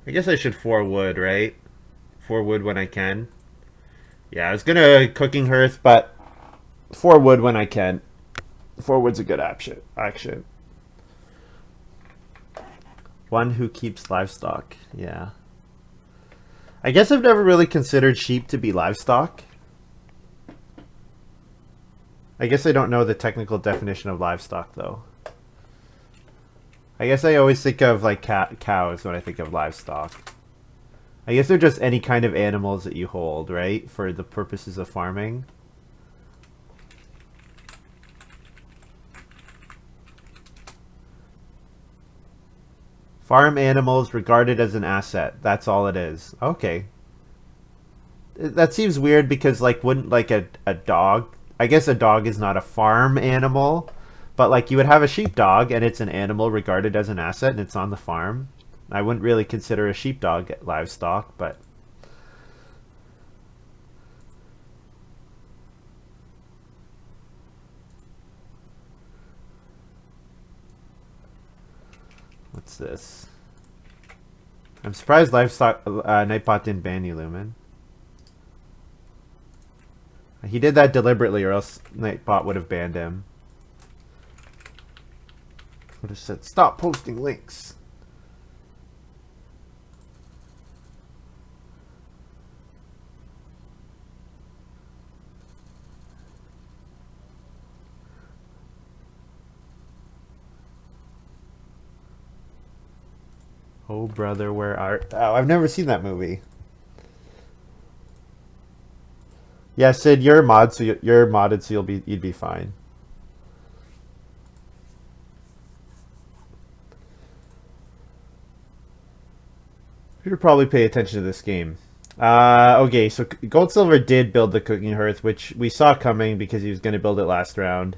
I guess I should 4 wood, right? 4 wood when I can. Yeah, I was gonna cooking hearth, but 4 wood when I can. 4 wood's a good option. Action. One who keeps livestock. Yeah. I guess I've never really considered sheep to be livestock. I guess I don't know the technical definition of livestock, though. I guess I always think of, like, cows when I think of livestock. I guess they're just any kind of animals that you hold, right? For the purposes of farming. Farm animals regarded as an asset. That's all it is. Okay. That seems weird because, like, wouldn't, like, a dog... I guess a dog is not a farm animal, but, like, you would have a sheepdog, and it's an animal regarded as an asset, and it's on the farm. I wouldn't really consider a sheepdog livestock, but... What's this? I'm surprised livestock Nightbot didn't ban you, Lumen. He did that deliberately, or else Nightbot would have banned him. Would have said, "Stop posting links." Oh brother, where art thou? I've never seen that movie. Yeah, Sid, you're a mod, so you're modded, so you'd be fine. You should probably pay attention to this game. Okay, so goldsilver did build the cooking hearth, which we saw coming because he was going to build it last round.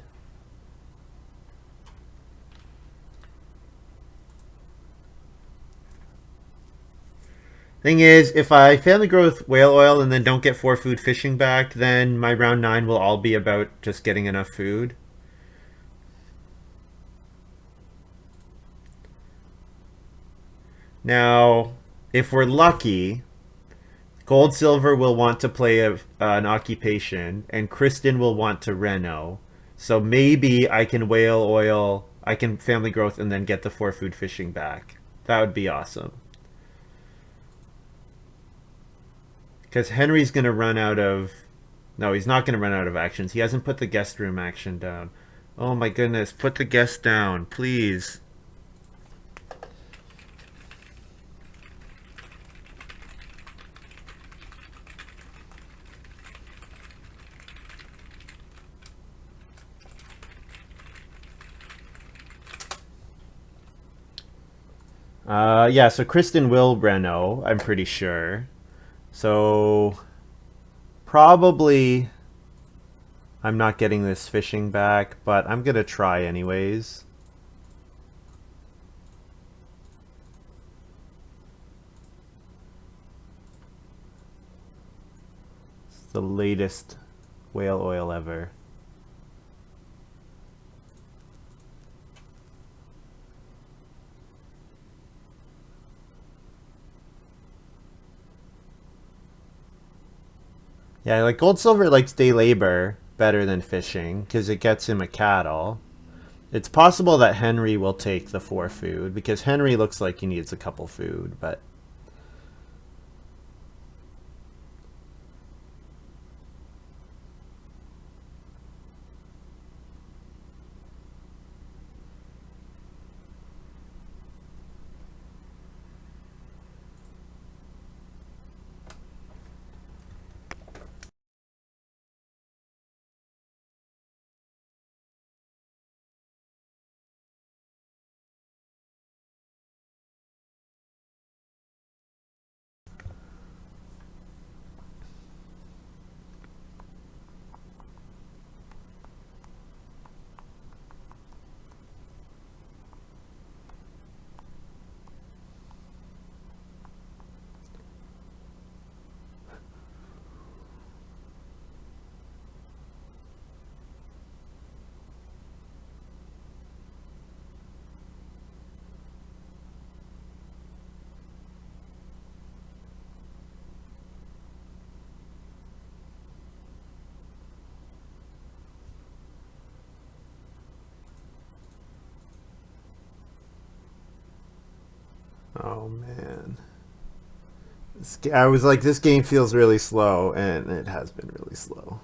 Thing is, if I family growth whale oil and then don't get 4 food fishing back, then my round 9 will all be about just getting enough food. Now, if we're lucky, gold-silver will want to play an occupation, and Kristen will want to reno. So maybe I can whale oil, I can family growth, and then get the 4 food fishing back. That would be awesome. Because Henry's going to run out of... No, he's not going to run out of actions. He hasn't put the guest room action down. Oh my goodness, put the guest down, please. Yeah, so Kristen will reno, I'm pretty sure. So probably I'm not getting this fishing back, but I'm gonna try anyways. It's the latest whale oil ever. Yeah, like gold-silver likes day labor better than fishing because it gets him a cattle. It's possible that Henry will take the 4 food because Henry looks like he needs a couple food, but... Oh man. I was like, this game feels really slow, and it has been really slow.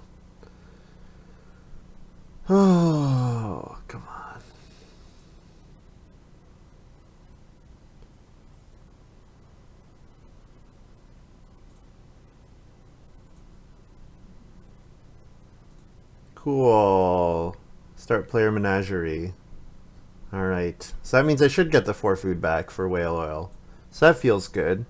Oh, come on. Cool. Start player menagerie. Alright. So that means I should get the 4 food back for whale oil. So that feels good.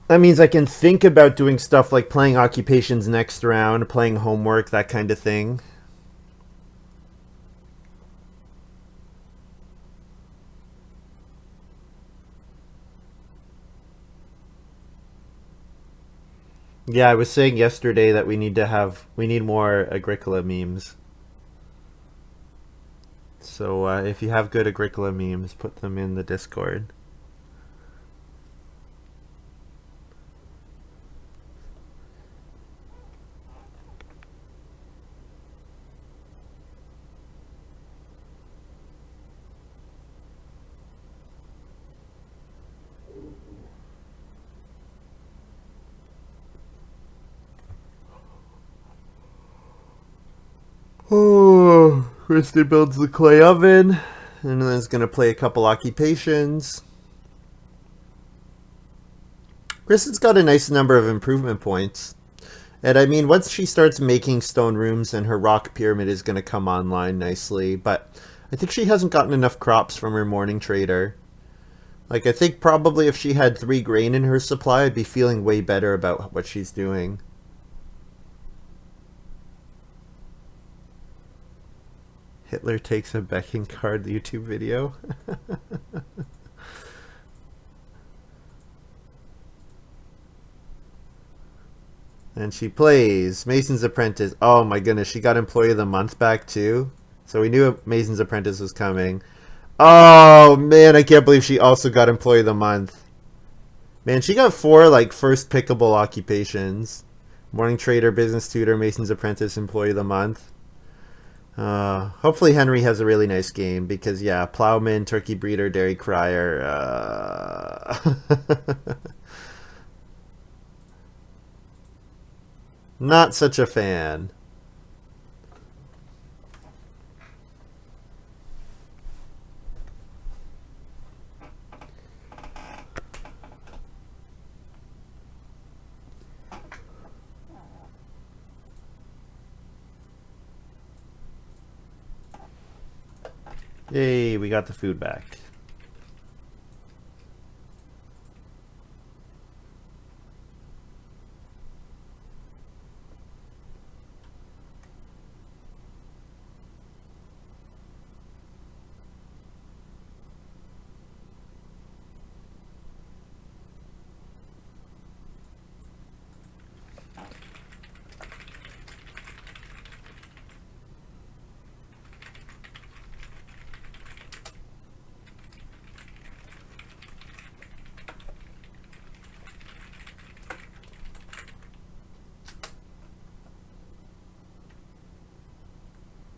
That means I can think about doing stuff like playing occupations next round, playing homework, that kind of thing. Yeah, I was saying yesterday that we need more Agricola memes. So if you have good Agricola memes, put them in the Discord. Oh, Kristen builds the clay oven, and then is going to play a couple occupations. Kristen's got a nice number of improvement points. And I mean, once she starts making stone rooms, and her rock pyramid is going to come online nicely. But I think she hasn't gotten enough crops from her morning trader. Like, I think probably if she had 3 grain in her supply, I'd be feeling way better about what she's doing. Hitler takes a Becking card, the YouTube video. And she plays Mason's Apprentice. Oh my goodness, she got Employee of the Month back too. So we knew Mason's Apprentice was coming. Oh man, I can't believe she also got Employee of the Month. Man, she got 4 like first pickable occupations. Morning Trader, Business Tutor, Mason's Apprentice, Employee of the Month. Hopefully Henry has a really nice game because yeah, Plowman, Turkey Breeder, Dairy Crier. Not such a fan. Yay, we got the food back.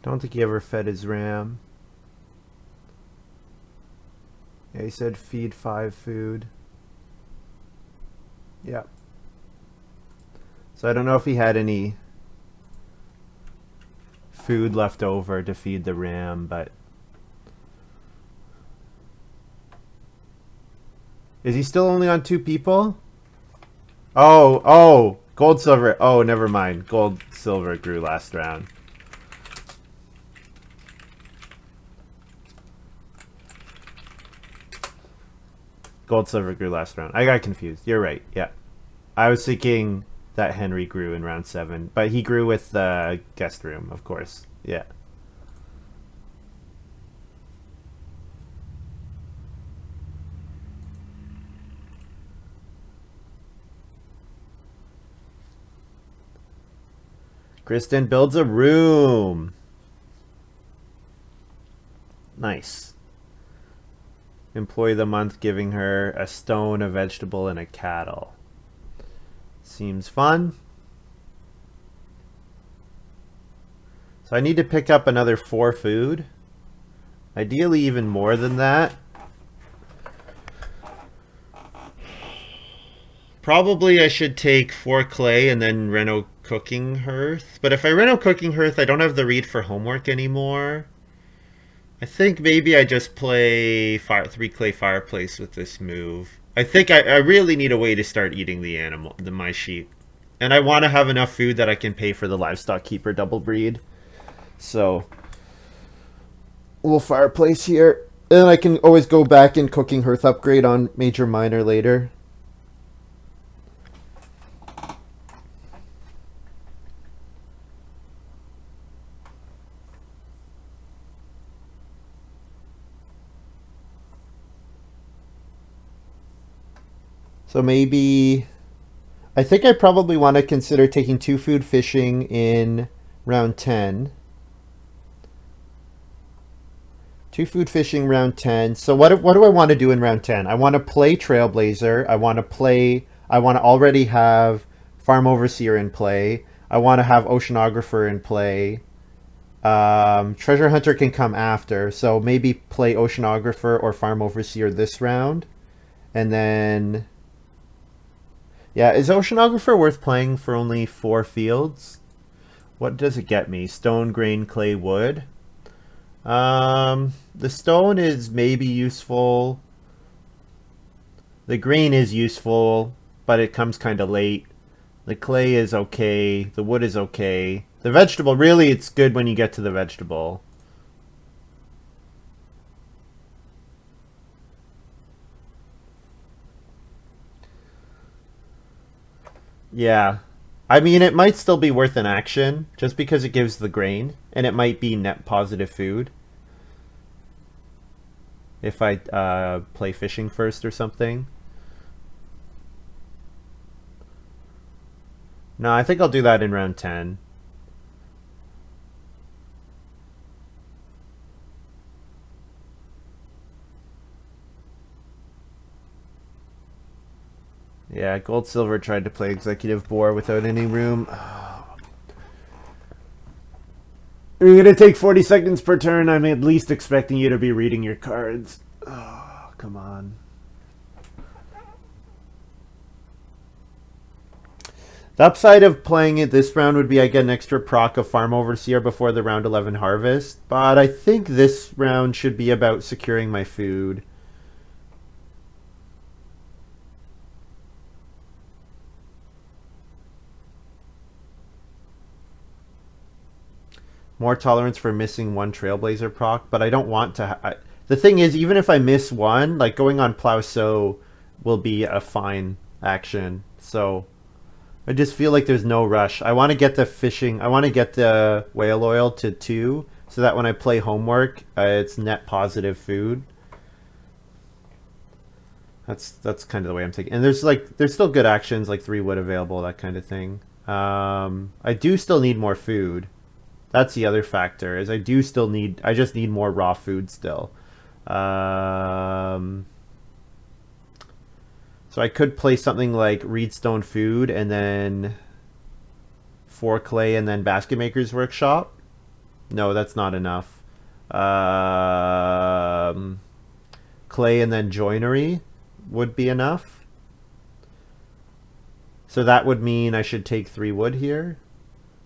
Don't think he ever fed his ram. Yeah, he said feed 5 food. Yeah. So I don't know if he had any food left over to feed the ram, but... Is he still only on 2 people? Oh, gold, silver. Oh, never mind. Gold, silver grew last round. Gold, silver grew last round. I got confused. You're right. Yeah. I was thinking that Henry grew in round 7, but he grew with the guest room, of course. Yeah. Kristen builds a room. Nice. Employee of the month giving her a stone, a vegetable, and a cattle. Seems fun. So I need to pick up another 4 food. Ideally even more than that. Probably I should take 4 clay and then reno Cooking Hearth. But if I rent out Cooking Hearth, I don't have the read for homework anymore. I think maybe I just play 3 clay fireplace with this move. I think I really need a way to start eating my sheep. And I want to have enough food that I can pay for the livestock keeper double breed. So, we'll fireplace here. And I can always go back and Cooking Hearth upgrade on Major Minor later. So maybe... I think I probably want to consider taking 2 food fishing in round 10. 2 food fishing round 10. So what do I want to do in round 10? I want to play Trailblazer. I want to already have Farm Overseer in play. I want to have Oceanographer in play. Treasure Hunter can come after. So maybe play Oceanographer or Farm Overseer this round. And then... Yeah, is Oceanographer worth playing for only 4 fields? What does it get me? Stone, grain, clay, wood. The stone is maybe useful. The grain is useful, but it comes kind of late. The clay is okay. The wood is okay. The vegetable, really, it's good when you get to the vegetable. Yeah. I mean, it might still be worth an action, just because it gives the grain, and it might be net positive food. If I play fishing first or something. No, I think I'll do that in round 10. Yeah, Gold Silver tried to play Executive Boar without any room. You're going to take 40 seconds per turn. I'm at least expecting you to be reading your cards. Oh, come on. The upside of playing it this round would be I get an extra proc of Farm Overseer before the round 11 harvest. But I think this round should be about securing my food. More tolerance for missing 1 Trailblazer proc, but I don't want to... the thing is, even if I miss 1, like going on Plow Sow will be a fine action. So I just feel like there's no rush. I want to get the fishing... I want to get the Whale Oil to 2, so that when I play homework, it's net positive food. That's kind of the way I'm thinking. And there's still good actions, like 3 wood available, that kind of thing. I do still need more food. That's the other factor, is I just need more raw food still. So I could play something like Reedstone Food and then 4 clay and then Basket Maker's Workshop. No, that's not enough. Clay and then Joinery would be enough. So that would mean I should take 3 wood here.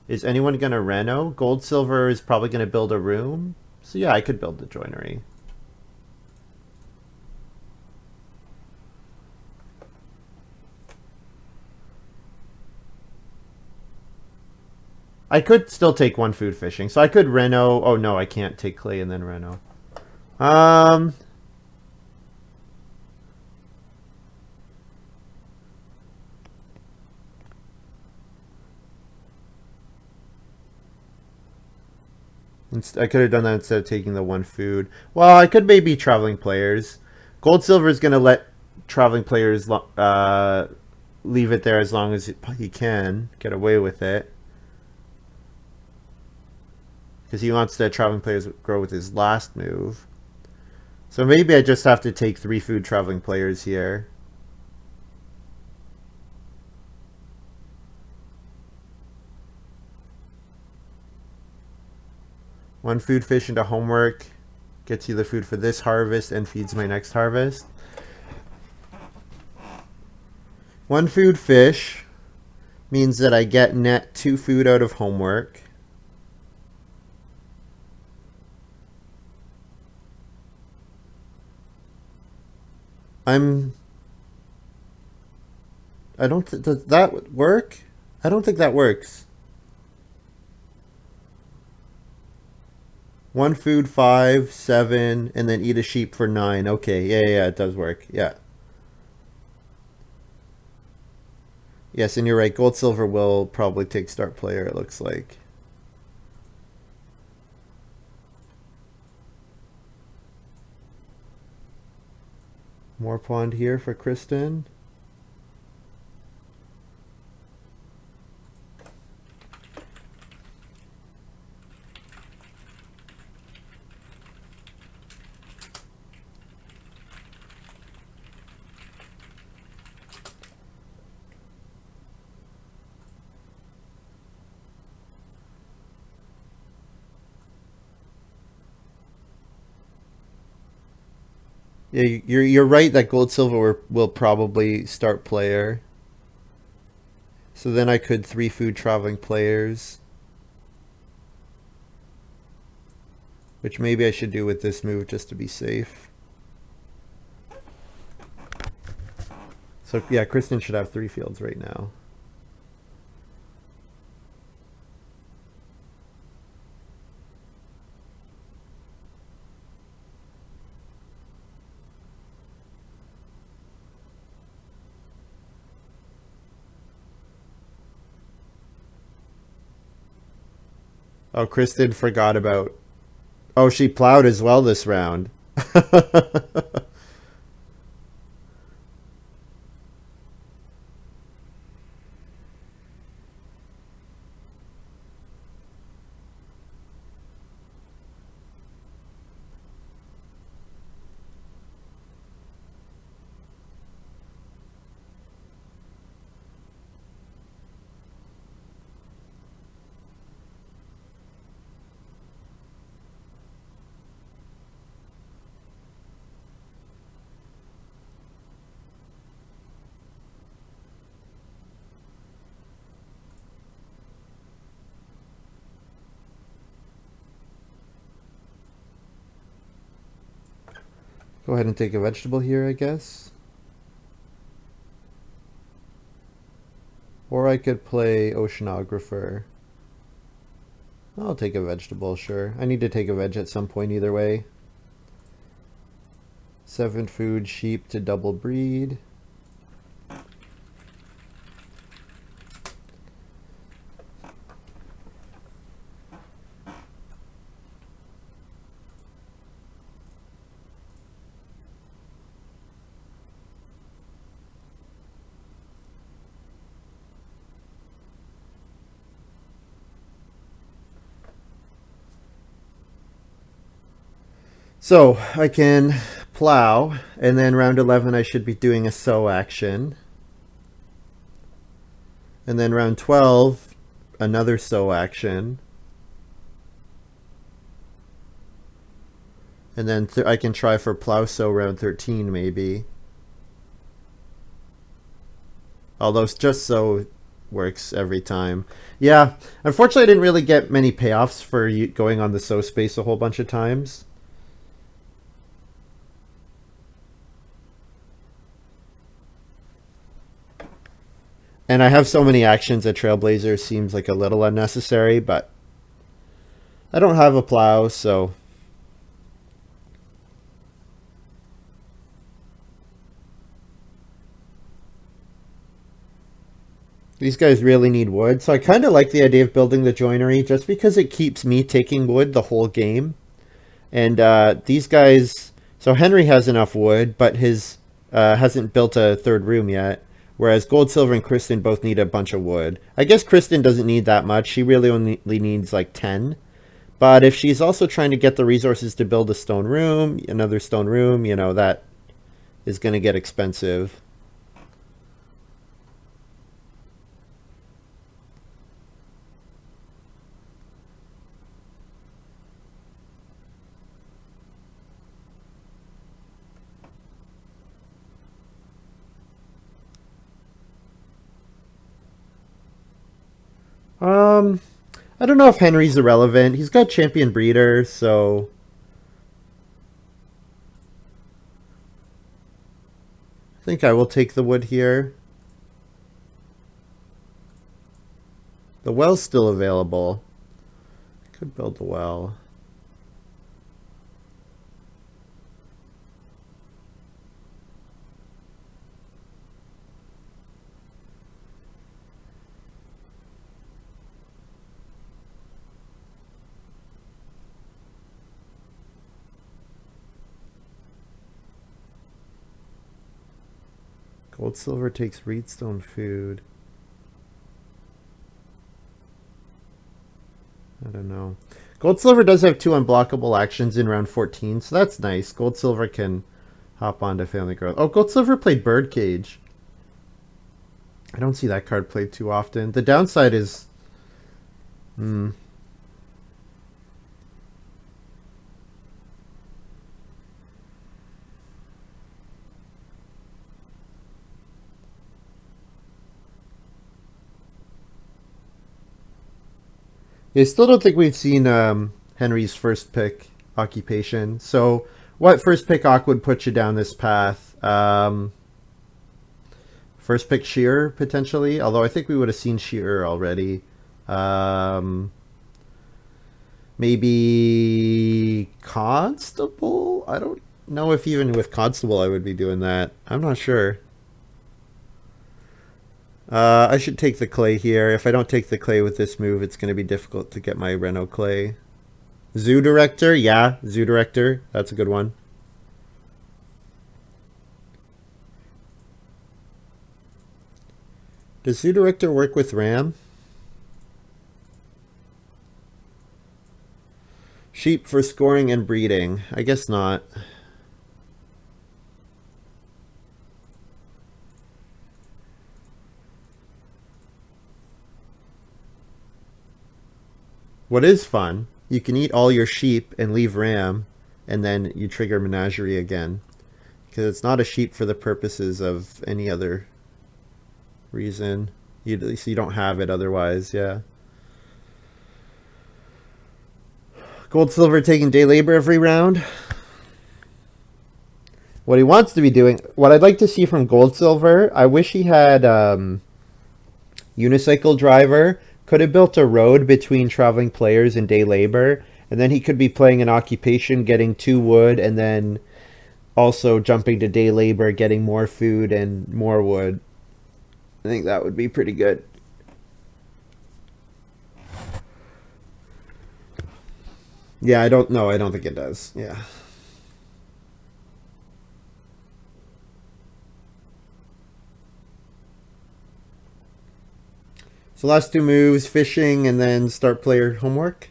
Is anyone going to reno? Gold Silver is probably going to build a room. So yeah, I could build the joinery. I could still take 1 food fishing. So I could reno. Oh no, I can't take clay and then reno. I could have done that instead of taking the 1 food. Well, I could maybe Traveling Players. Gold Silver is going to let Traveling Players leave it there as long as he can. Get away with it. Because he wants the Traveling Players grow with his last move. So maybe I just have to take 3 food Traveling Players here. One food fish into homework gets you the food for this harvest and feeds my next harvest. 1 food fish Means that I get net 2 food out of homework. I'm... I don't... Does that work? I don't think that works. 1 food, 5, 7, and then eat a sheep for 9. Okay, yeah, it does work. Yeah. Yes, and you're right. Gold silver will probably take start player, it looks like. More pond here for Kristen. Yeah, you're right that gold silver will probably start player. So then I could 3 food traveling players, which maybe I should do with this move just to be safe. So yeah, Kristen should have 3 fields right now. Oh, Kristen forgot about... Oh, she plowed as well this round. Go ahead and take a vegetable here, I guess. Or I could play Oceanographer. I'll take a vegetable, sure. I need to take a veg at some point either way. 7 food, sheep to double breed. So I can plow, and then round 11 I should be doing a sow action. And then round 12, another sow action. And then I can try for plow sow round 13 maybe. Although just sow works every time. Yeah, unfortunately I didn't really get many payoffs for going on the sow space a whole bunch of times. And I have so many actions that Trailblazer seems like a little unnecessary, but I don't have a plow, so... These guys really need wood, so I kind of like the idea of building the joinery just because it keeps me taking wood the whole game. And these guys... So Henry has enough wood, but his hasn't built a 3rd room yet. Whereas Gold, Silver, and Kristen both need a bunch of wood. I guess Kristen doesn't need that much. She really only needs like 10. But if she's also trying to get the resources to build a stone room, another stone room, you know, that is going to get expensive. Um, I don't know if Henry's irrelevant. He's got champion breeder, so I think I will take the wood here. The well's still available. Could build the well. Gold silver takes reedstone food. I don't know. Gold silver does have 2 unblockable actions in round 14, so that's nice. Gold silver can hop onto family growth. Oh, gold silver played birdcage. I don't see that card played too often. The downside is, I still don't think we've seen Henry's first pick occupation. So, what first pick Ock would put you down this path? First pick Shearer potentially, although I think we would have seen Shearer already. Um, Maybe Constable. I don't know if even with Constable I would be doing that. I'm not sure. I should take the clay here. If I don't take the clay with this move, it's going to be difficult to get my Reno clay. Zoo Director, yeah, Zoo Director. That's a good one. Does Zoo Director work with Ram? Sheep for scoring and breeding. I guess not. What is fun, you can eat all your sheep and leave Ram, and then you trigger Menagerie again. Because it's not a sheep for the purposes of any other reason. So you don't have it otherwise, yeah. Gold silver taking day labor every round. What he wants to be doing, what I'd like to see from gold silver, I wish he had unicycle driver. Could have built a road between traveling players and day labor, and then he could be playing an occupation, getting 2 wood, and then also jumping to day labor, getting more food and more wood. I think that would be pretty good. Yeah, I don't know. I don't think it does. Yeah. So last 2 moves, fishing and then start player homework.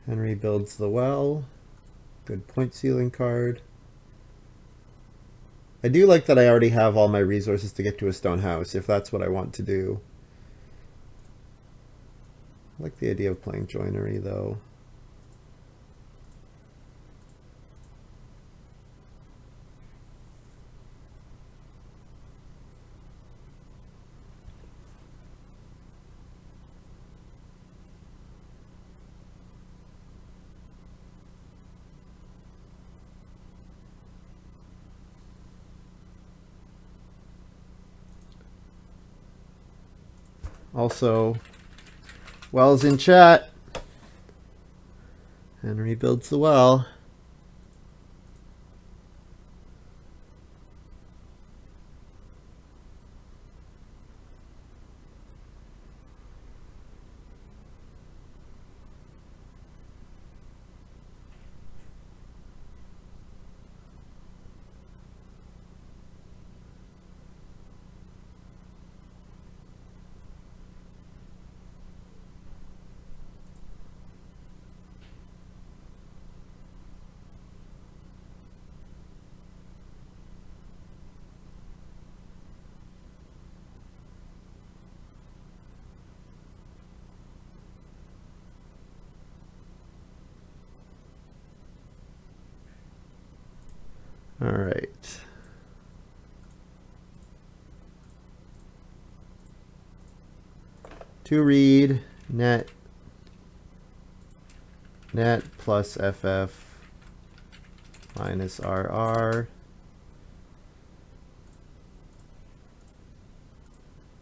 Henry builds the well. Good point ceiling card. I do like that I already have all my resources to get to a stone house, if that's what I want to do. I like the idea of playing joinery, though. Also, Wells in chat. Henry builds the well. All right. To read net plus FF minus RR.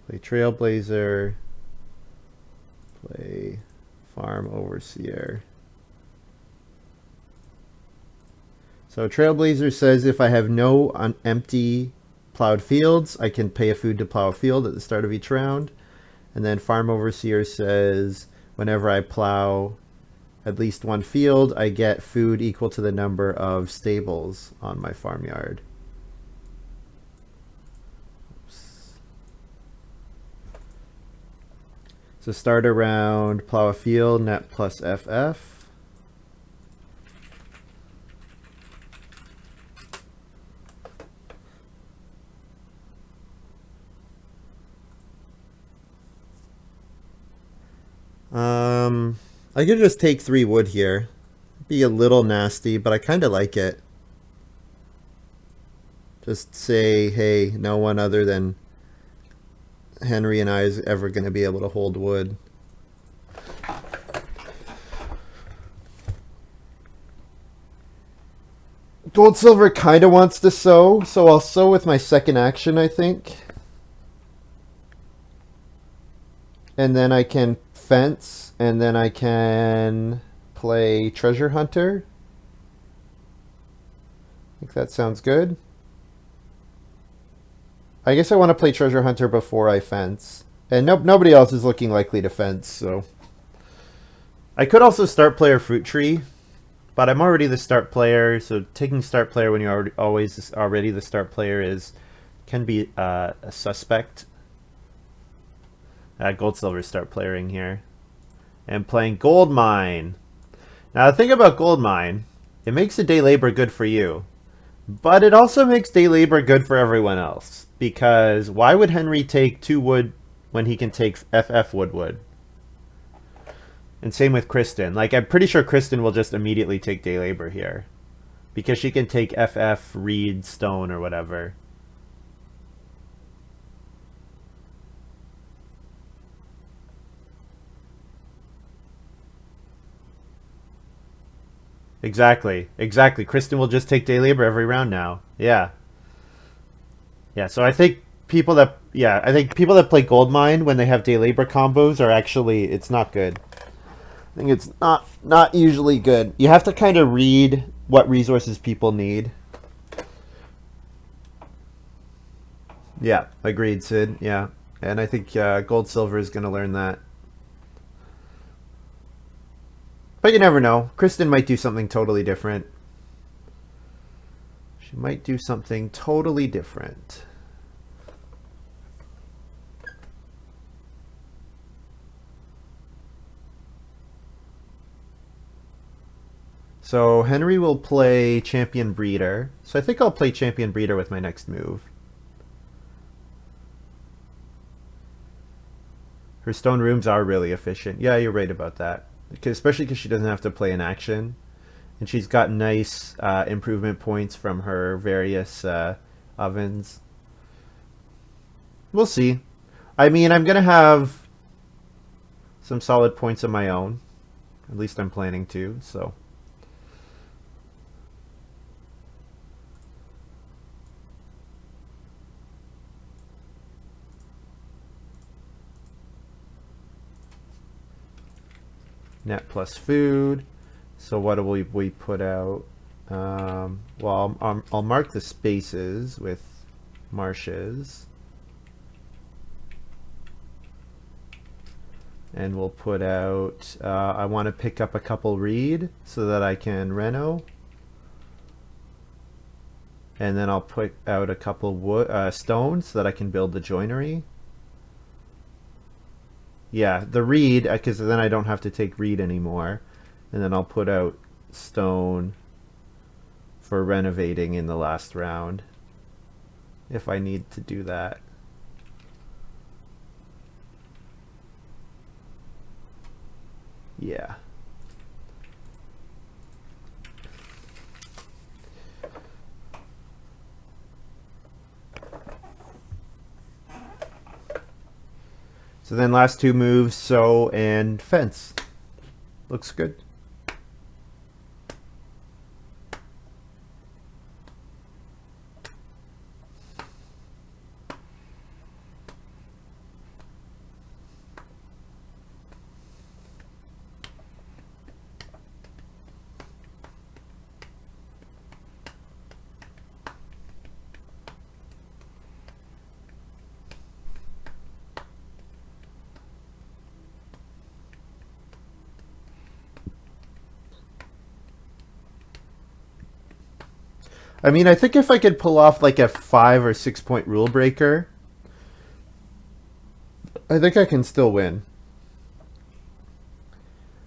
Play Trailblazer. Play Farm Overseer. So Trailblazer says if I have no empty plowed fields, I can pay a food to plow a field at the start of each round. And then Farm Overseer says whenever I plow at least one field, I get food equal to the number of stables on my farmyard. Oops. So start a round, plow a field, net plus FF. I could just take 3 wood here. Be a little nasty, but I kind of like it. Just say, hey, no one other than Henry and I is ever going to be able to hold wood. Goldsilver kind of wants to sow, so I'll sow with my second action, I think. And then I can fence, and then I can play Treasure Hunter. I think that sounds good. I guess I want to play Treasure Hunter before I fence. And nobody else is looking likely to fence, so. I could also start player Fruit Tree, but I'm already the start player, so taking start player when you're already the start player can be a suspect. Goldsilver start playing here. And playing Gold Mine. Now the thing about Gold Mine, it makes the day labor good for you. But it also makes day labor good for everyone else. Because why would Henry take 2 wood when he can take FF wood? And same with Kristen. Like, I'm pretty sure Kristen will just immediately take day labor here. Because she can take FF, reed, stone, or whatever. Exactly. Kristen will just take day labor every round now. Yeah. Yeah, so I think people that play Gold Mine when they have day labor combos are actually, it's not good. I think it's not usually good. You have to kind of read what resources people need. Yeah, agreed, Sid. Yeah. And I think Goldsilver is going to learn that. But you never know. Kristen might do something totally different. She might do something totally different. So Henry will play Champion Breeder. So I think I'll play Champion Breeder with my next move. Her stone rooms are really efficient. Yeah, you're right about that. Especially because she doesn't have to play an action. And she's got nice improvement points from her various ovens. We'll see. I mean, I'm going to have some solid points of my own. At least I'm planning to, so. Net plus food. So what do we put out? Well, I'll mark the spaces with marshes. And we'll put out, I want to pick up a couple reed so that I can reno. And then I'll put out a couple wood, stone so that I can build the joinery. Yeah, the reed, because then I don't have to take reed anymore. And then I'll put out stone for renovating in the last round if I need to do that. Yeah. So then last two moves, sow and fence. Looks good. I mean, I think if I could pull off like a 5 or 6 point rule breaker, I think I can still win.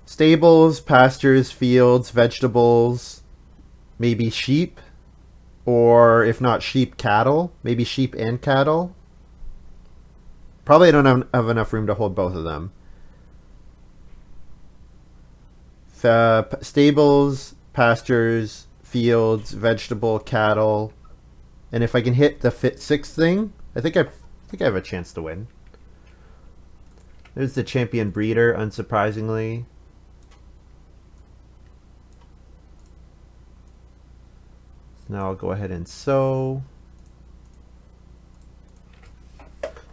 Stables, pastures, fields, vegetables, maybe sheep, or if not sheep, cattle. Maybe sheep and cattle. Probably I don't have enough room to hold both of them. Stables, pastures, fields, vegetable, cattle, and if I can hit the sixth thing, I think I have a chance to win. There's the champion breeder, unsurprisingly. So now I'll go ahead and sow.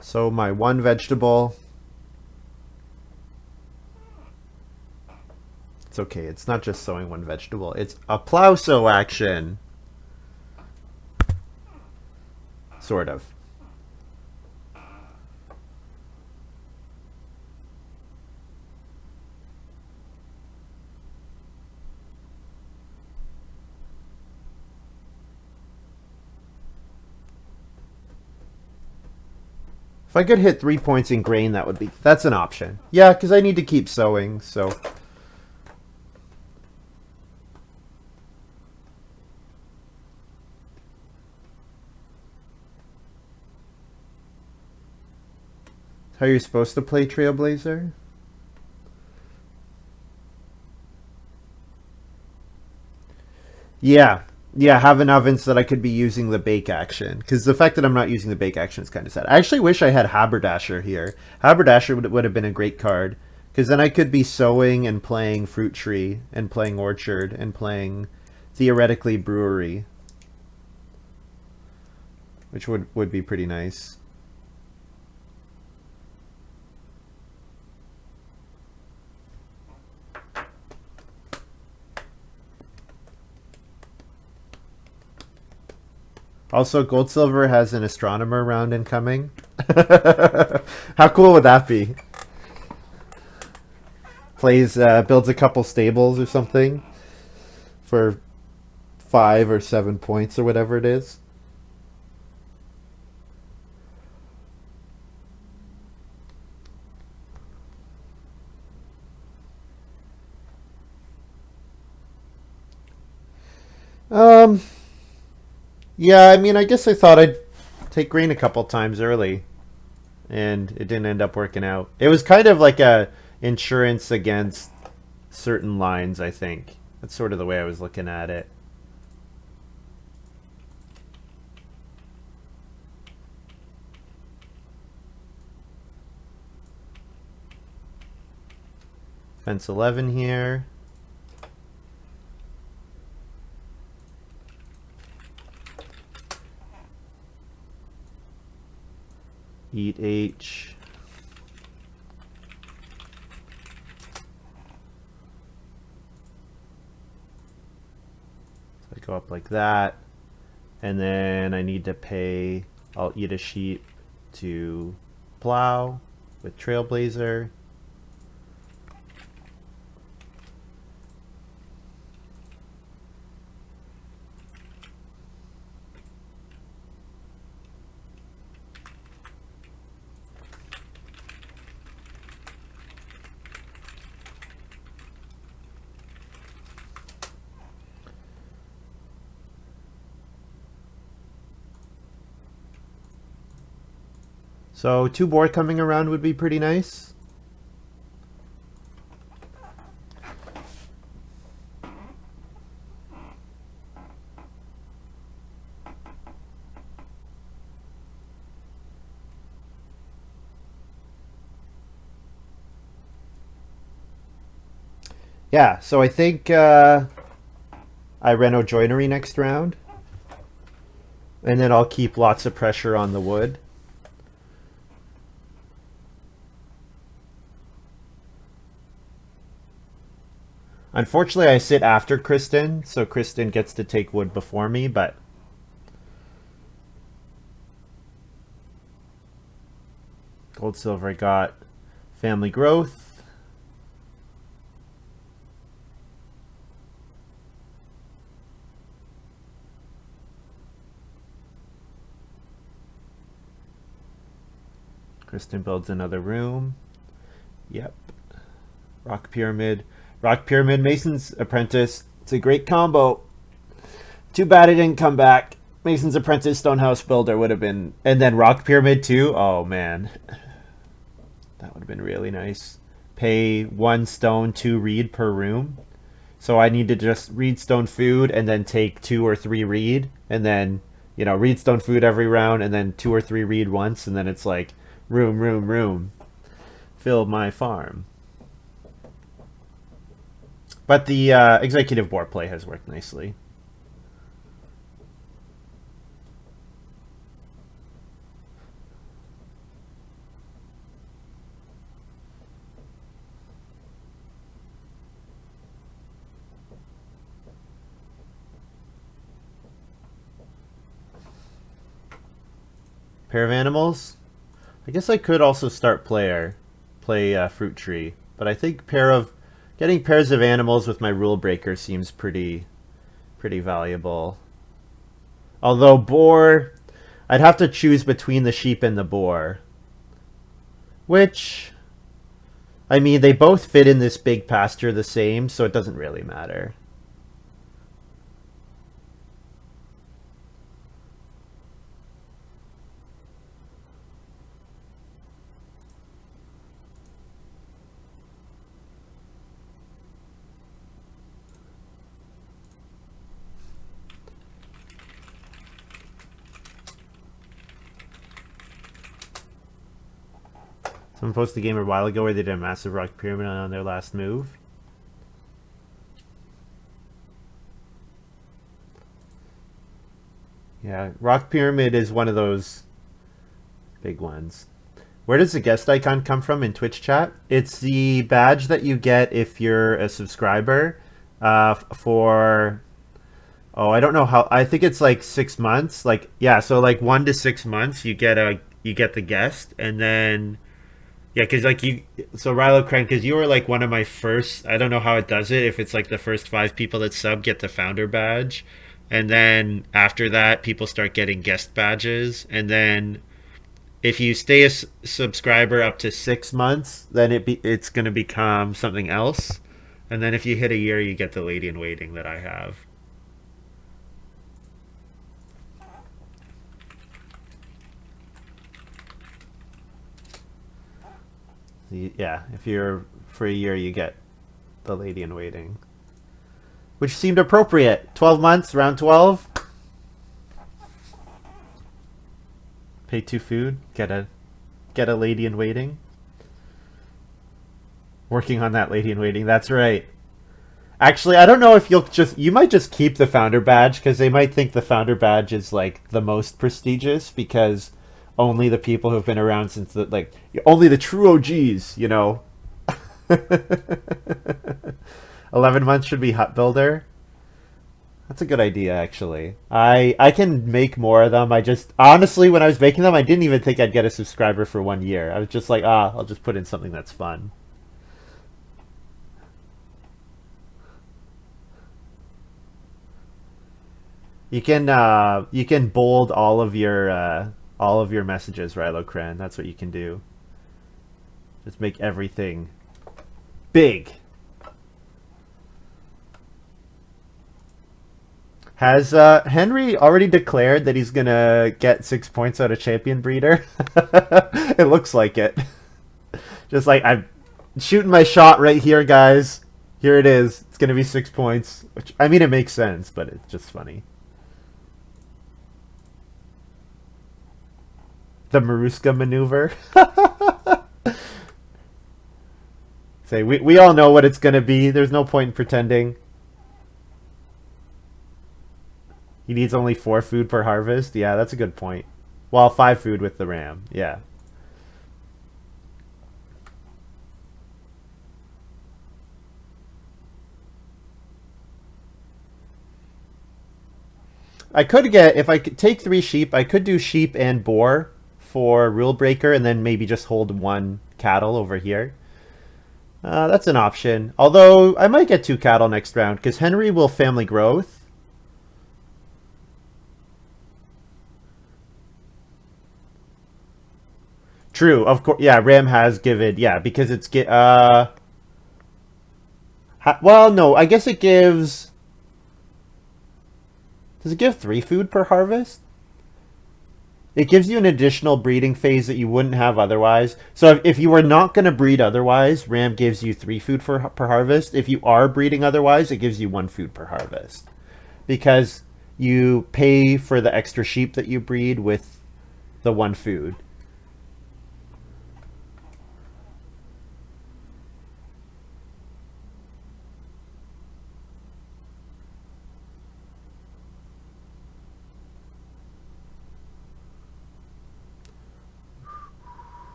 Sow my one vegetable. It's okay, it's not just sowing one vegetable, it's a plow sow action. Sort of. If I could hit 3 points in grain, that's an option. Yeah, because I need to keep sowing, so. How you're supposed to play Trailblazer? Yeah. Yeah, have an oven so that I could be using the bake action. Because the fact that I'm not using the bake action is kind of sad. I actually wish I had Haberdasher here. Haberdasher would have been a great card. Because then I could be sowing and playing Fruit Tree and playing Orchard and playing, theoretically, Brewery. Which would be pretty nice. Also, Goldsilver has an astronomer round incoming. How cool would that be? Builds a couple stables or something for 5 or 7 points or whatever it is. Yeah, I mean, I guess I thought I'd take green a couple times early, and it didn't end up working out. It was kind of like a insurance against certain lines, I think. That's sort of the way I was looking at it. Fence 11 here. Eat H. So I go up like that. And then I need to pay, I'll eat a sheep to plow with Trailblazer. So 2 board coming around would be pretty nice. Yeah, so I think I reno joinery next round, and then I'll keep lots of pressure on the wood. Unfortunately, I sit after Kristen, so Kristen gets to take wood before me, but gold silver got family growth. Kristen builds another room. Yep. Rock pyramid. Rock pyramid, Mason's apprentice. It's a great combo. Too bad it didn't come back. Mason's apprentice, stonehouse builder would have been, and then rock pyramid too. Oh man, that would have been really nice. Pay 1 stone, 2 reed per room. So I need to just reed stone food and then take 2 or 3 reed, and then reed stone food every round, and then 2 or 3 reed once, and then it's like room, room, room. Fill my farm. But the executive board play has worked nicely. Pair of animals. I guess I could also start play fruit tree, but I think getting pairs of animals with my rule breaker seems pretty valuable. Although boar, I'd have to choose between the sheep and the boar, which I mean they both fit in this big pasture the same, so it doesn't really matter. Someone posted a game a while ago where they did a massive rock pyramid on their last move. Yeah, rock pyramid is one of those big ones. Where does the guest icon come from in Twitch chat? It's the badge that you get if you're a subscriber for, oh, I don't know how, I think it's like 6 months. Like, yeah, so like 1 to 6 months you get the guest, and then yeah, because like so Rilo Crank, because you were like one of my first. I don't know how it does it. If it's like the first 5 people that sub get the founder badge, and then after that, people start getting guest badges, and then if you stay a subscriber up to 6 months, then it's gonna become something else, and then if you hit a year, you get the lady in waiting that I have. Yeah, if you're for a year, you get the lady in waiting, which seemed appropriate. 12 months, round 12. Pay 2 food, get a lady in waiting. Working on that lady in waiting. That's right. Actually, I don't know if you might just keep the founder badge because they might think the founder badge is like the most prestigious because only the people who've been around since only the true OGs, 11 months should be hut builder. That's a good idea, actually. I can make more of them. I just honestly, when I was making them, I didn't even think I'd get a subscriber for 1 year. I was just like, I'll just put in something that's fun. You can bold all of your messages, Rilo Cran. That's what you can do. Just make everything big. Has Henry already declared that he's gonna get 6 points out of Champion Breeder? It looks like it. Just like I'm shooting my shot right here, guys. Here it is. It's gonna be 6 points. Which I mean, it makes sense, but it's just funny. The Maruska maneuver. say. We all know what it's going to be. There's no point in pretending. He needs only 4 food per harvest. Yeah, that's a good point. Well, 5 food with the ram. Yeah. I could get, if I could take 3 sheep, I could do sheep and boar for rule breaker and then maybe just hold 1 cattle over here. That's an option. Although I might get 2 cattle next round because Henry will family growth. True, of course. Yeah, Ram has given. Yeah, because it's well, no, I guess it gives. Does it give 3 food per harvest? It gives you an additional breeding phase that you wouldn't have otherwise. So if you were not going to breed otherwise, Ram gives you 3 food per harvest. If you are breeding otherwise, it gives you 1 food per harvest. Because you pay for the extra sheep that you breed with the 1 food.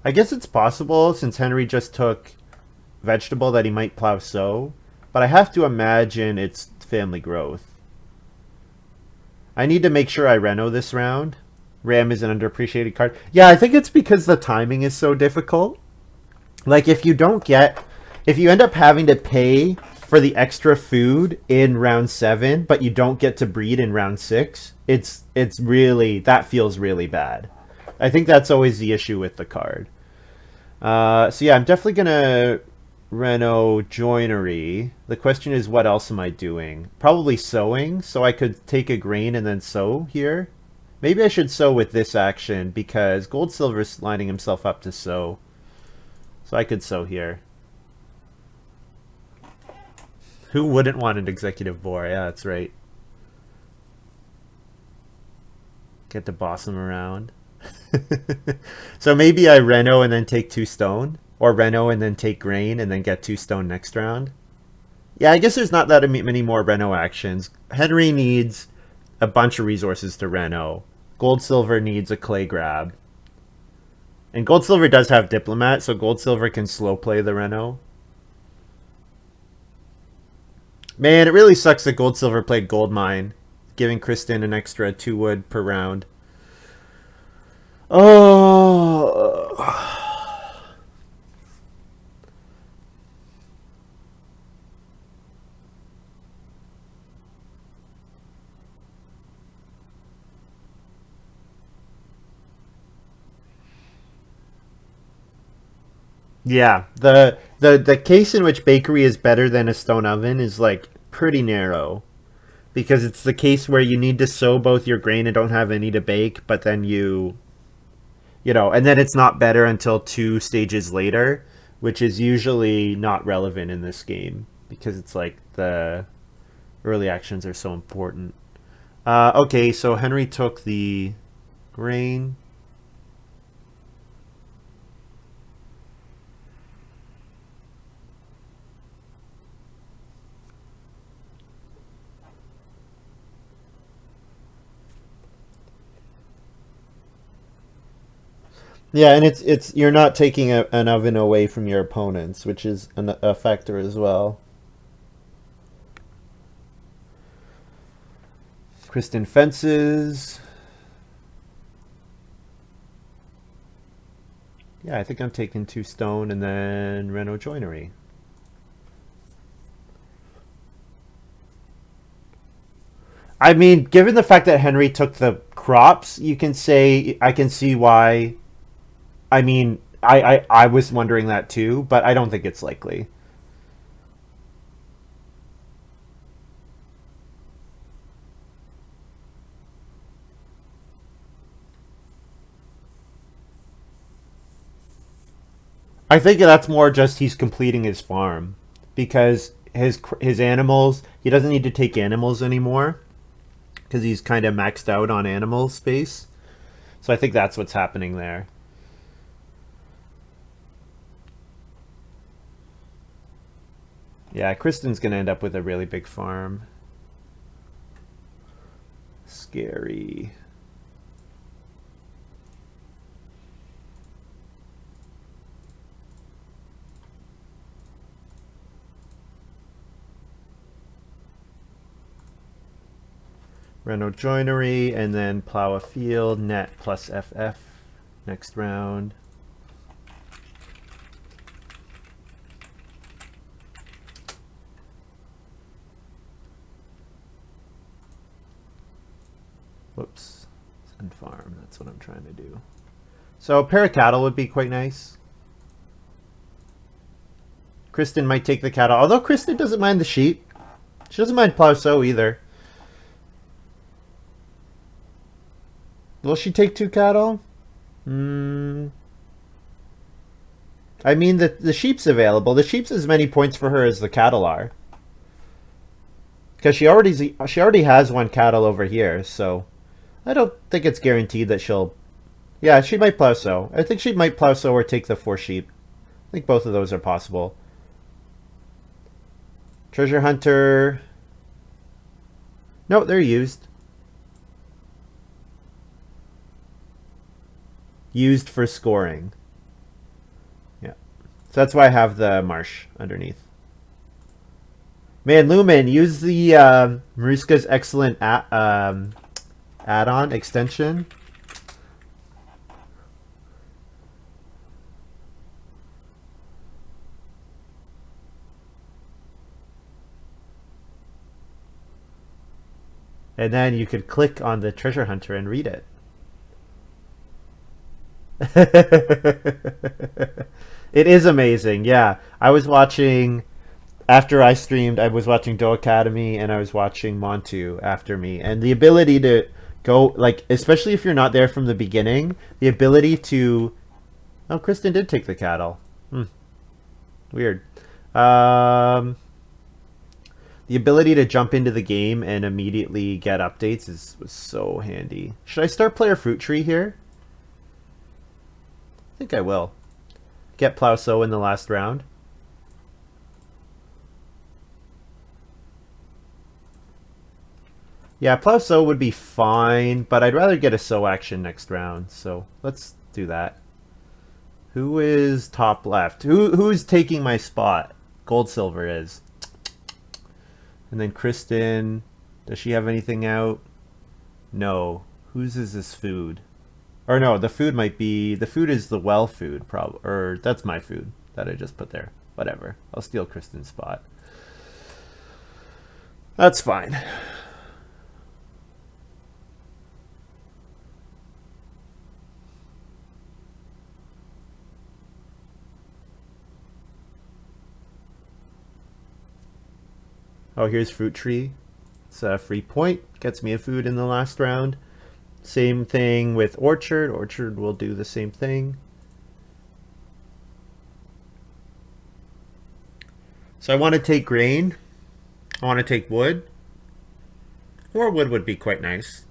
I guess it's possible since Henry just took vegetable that he might plow sow, but I have to imagine it's family growth. I need to make sure I reno this round. Ram is an underappreciated card. Yeah, I think it's because the timing is so difficult. Like if you end up having to pay for the extra food in round 7, but you don't get to breed in round 6, it's really, that feels really bad. I think that's always the issue with the card. So yeah, I'm definitely gonna reno joinery. The question is, what else am I doing? Probably sowing, so I could take a grain and then sow here. Maybe I should sow with this action because goldsilver's lining himself up to sow. So I could sow here. Who wouldn't want an executive boar? Yeah, that's right. Get to boss him around. So maybe I reno and then take 2 stone, or reno and then take grain and then get 2 stone next round. Yeah, I guess there's not that many more reno actions. Henry needs a bunch of resources to reno. Goldsilver needs a clay grab. And Goldsilver does have diplomat, so Goldsilver can slow play the reno. Man, it really sucks that Goldsilver played gold mine, giving Kristen an extra 2 wood per round. Oh. Yeah, the case in which bakery is better than a stone oven is like pretty narrow. Because it's the case where you need to sow both your grain and don't have any to bake, but then and then it's not better until 2 stages later, which is usually not relevant in this game because it's like the early actions are so important. Okay, so Henry took the grain. Yeah, and it's you're not taking an oven away from your opponents, which is a factor as well. Kristen fences. Yeah, I think I'm taking 2 stone and then reno joinery. I mean, given the fact that Henry took the crops, you can say I can see why. I mean, I was wondering that too, but I don't think it's likely. I think that's more just he's completing his farm because his animals, he doesn't need to take animals anymore because he's kind of maxed out on animal space. So I think that's what's happening there. Yeah, Kristen's gonna end up with a really big farm. Scary. Reno joinery, and then plow a field, net plus FF next round. Whoops. Send farm, that's what I'm trying to do. So a pair of cattle would be quite nice. Kristen might take the cattle, although Kristen doesn't mind the sheep. She doesn't mind plow sow either. Will she take 2 cattle? I mean, the sheep's available. The sheep's as many points for her as the cattle are. Because she already has 1 cattle over here, so I don't think it's guaranteed that she'll... Yeah, she might plow sow. I think she might plow sow or take the 4 sheep. I think both of those are possible. Treasure hunter... No, they're used. Used for scoring. Yeah. So that's why I have the marsh underneath. Man, Lumen, use the Maruska's excellent add-on extension. And then you could click on the treasure hunter and read it. It is amazing, yeah. I was watching, after I streamed, I was watching Do Academy and I was watching Montu after me. And the ability to go, like, especially if you're not there from the beginning, the ability to... Oh, Kristen did take the cattle. Weird. The ability to jump into the game and immediately get updates was so handy. Should I start player fruit tree here? I think I will. Get plow sow in the last round. Yeah, plow sow would be fine, but I'd rather get a sow action next round, so let's do that. Who is top left? Who's taking my spot? Goldsilver is. And then Kristen, does she have anything out? No. Whose is this food? Or no, the food might be... The food is the well food, probably. Or that's my food that I just put there. Whatever. I'll steal Kristen's spot. That's fine. Oh, here's Fruit Tree. It's a free point. Gets me a food in the last round. Same thing with Orchard. Orchard will do the same thing. So I want to take grain. I want to take wood. 4 wood would be quite nice.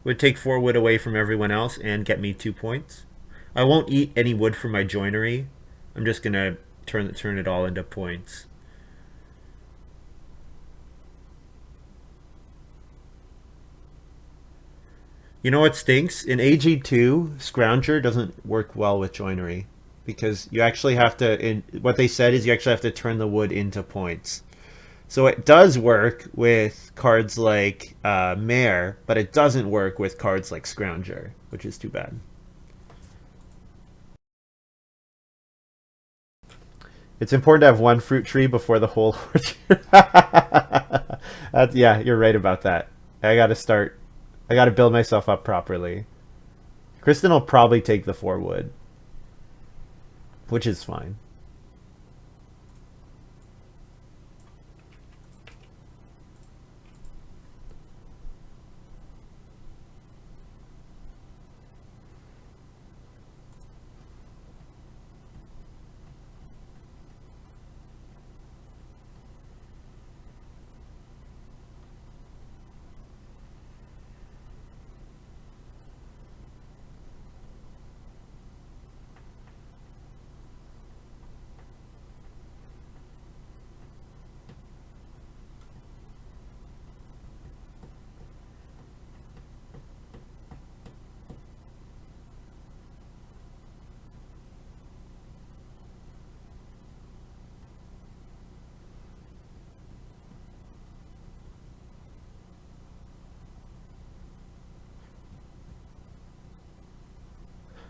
Would take 4 wood away from everyone else and get me 2 points. I won't eat any wood from my joinery. I'm just going to turn it all into points. You know what stinks? In AG2, Scrounger doesn't work well with joinery because you actually have to, what they said is you actually have to turn the wood into points. So it does work with cards like Mare, but it doesn't work with cards like Scrounger, which is too bad. It's important to have 1 fruit tree before the whole orchard. Yeah, you're right about that. I gotta build myself up properly. Kristen will probably take the 4 wood, which is fine.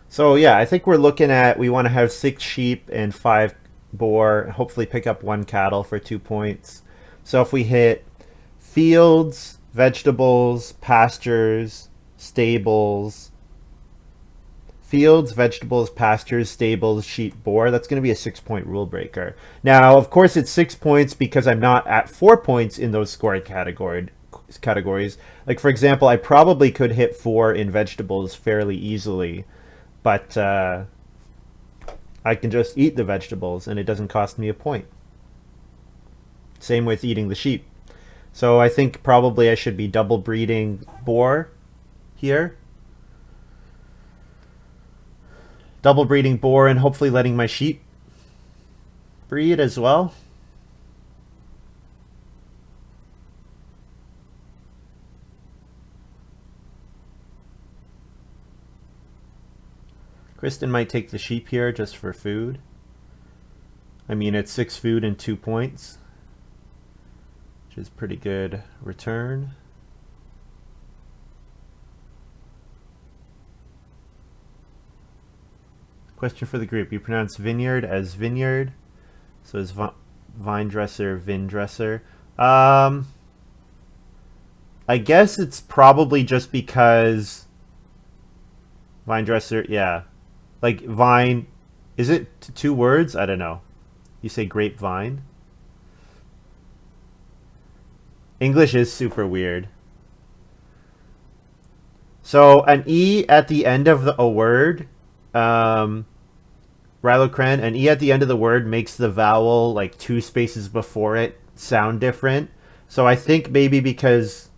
So yeah, I think we're looking at, we want to have 6 sheep and 5 boar, hopefully pick up 1 cattle for 2 points. So if we hit fields, vegetables, pastures, stables, fields, vegetables, pastures, stables, sheep, boar, that's going to be a 6 point rule breaker. Now, of course, it's 6 points because I'm not at 4 points in those scoring categories. Like, for example, I probably could hit 4 in vegetables fairly easily, but I can just eat the vegetables and it doesn't cost me a point. Same with eating the sheep. So I think probably I should be double breeding boar here. Double breeding boar and hopefully letting my sheep breed as well. Kristen might take the sheep here just for food. I mean, it's 6 food and 2 points, which is pretty good return. Question for the group. You pronounce vineyard as vineyard. So is vine dresser, vin dresser. I guess it's probably just because vine dresser, yeah. Like vine, is it 2 words? I don't know. You say grapevine. English is super weird. So an E at the end of a word, Rylocren, an E at the end of the word makes the vowel like 2 spaces before it sound different. So I think maybe because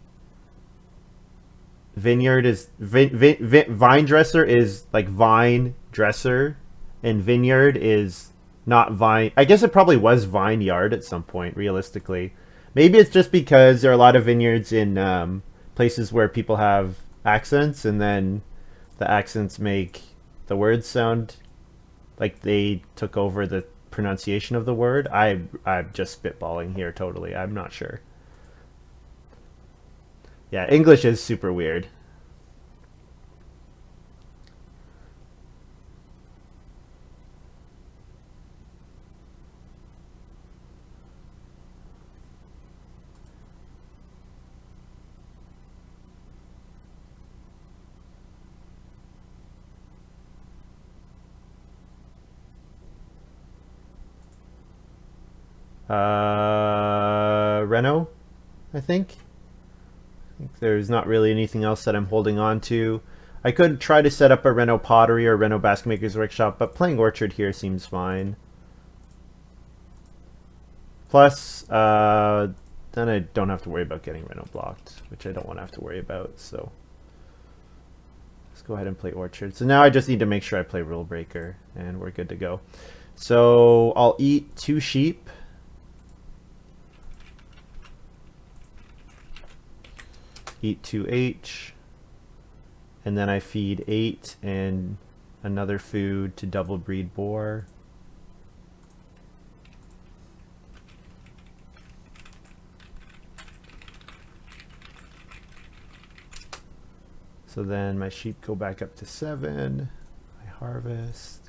vineyard is vine dresser is like vine dresser, and vineyard is not vine. I guess it probably was vineyard at some point, realistically. Maybe it's just because there are a lot of vineyards in places where people have accents, and then the accents make the words sound like they took over the pronunciation of the word. I'm just spitballing here totally. I'm not sure. Yeah, English is super weird. Renault, I think. There's not really anything else that I'm holding on to. I could try to set up a Renault pottery or Renault basket maker's workshop, but playing orchard here seems fine. Plus, then I don't have to worry about getting Renault blocked, which I don't want to have to worry about. So let's go ahead and play orchard. So now I just need to make sure I play rule breaker, and we're good to go. So I'll eat 2 sheep. Eat 2H, and then I feed 8 and another food to double breed boar. So then my sheep go back up to 7. I harvest.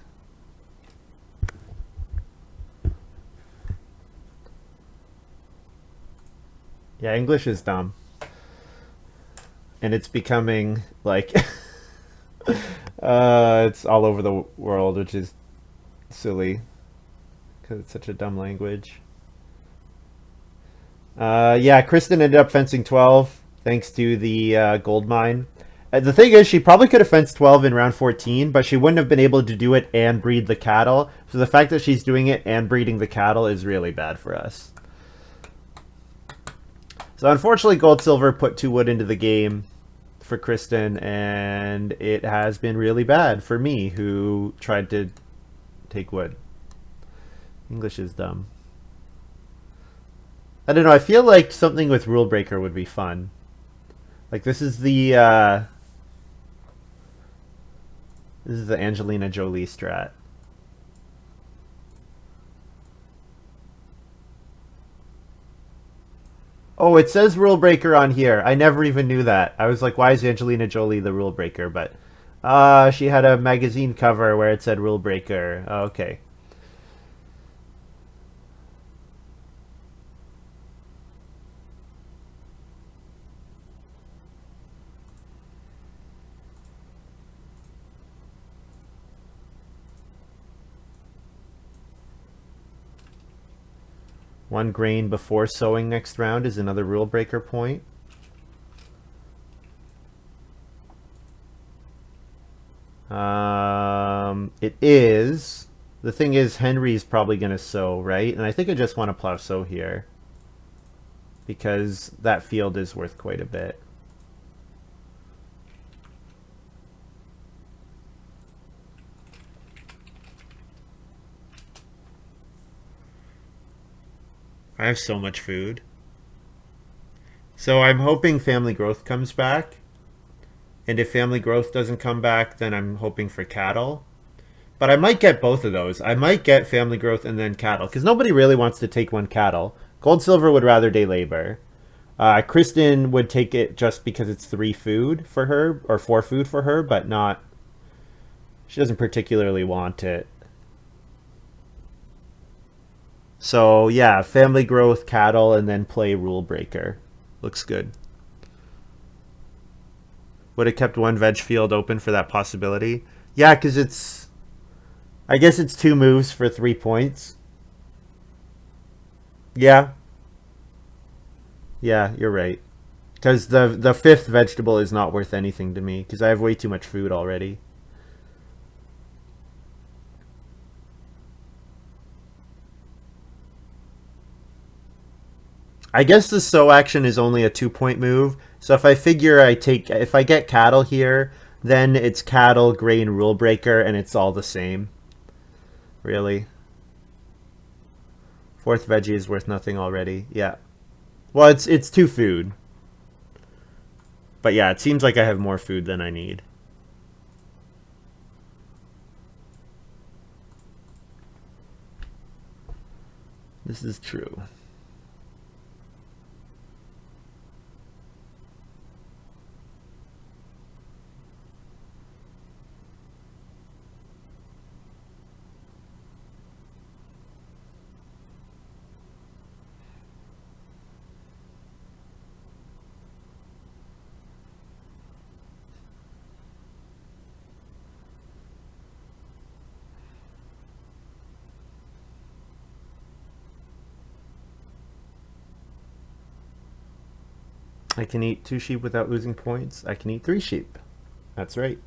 Yeah, English is dumb. And it's becoming like it's all over the world, which is silly because it's such a dumb language. Yeah, Kristen ended up fencing 12 thanks to the gold mine. The thing is, she probably could have fenced 12 in round 14, but she wouldn't have been able to do it and breed the cattle. So the fact that she's doing it and breeding the cattle is really bad for us. So unfortunately, gold silver put 2 wood into the game for Kristen, and it has been really bad for me, who tried to take wood. English is dumb. I don't know, I feel like something with rule breaker would be fun. Like this is the Angelina Jolie strat. Oh, it says rule breaker on here. I never even knew that. I was like, why is Angelina Jolie the rule breaker? But She had a magazine cover where it said Rule Breaker. Oh, okay. One grain before sowing next round is another Rule Breaker point. It is. The thing is, Henry's probably going to sow, right? And I think I just want to plow sow here, because that field is worth quite a bit. I have so much food. So I'm hoping family growth comes back. And if family growth doesn't come back, then I'm hoping for cattle. But I might get both of those. I might get family growth and then cattle, because nobody really wants to take one cattle. Gold Silver would rather day labor. Kristen would take it just because it's 3 food for her, or 4 food for her, but not. She doesn't particularly want it. So yeah, family growth, cattle, and then play Rule Breaker. Looks good. Would have kept one veg field open for that possibility. Yeah, because it's. I guess it's 2 moves for 3 points. Yeah, yeah, you're right. Because the 5th vegetable is not worth anything to me, because I have way too much food already. I guess the sow action is only a 2-point move. So if I figure if I get cattle here, then it's cattle, grain, rule breaker, and it's all the same. Really. 4th veggie is worth nothing already. Yeah. Well, it's 2 food. But yeah, it seems like I have more food than I need. This is true. I can eat 2 sheep without losing points. I can eat 3 sheep. That's right.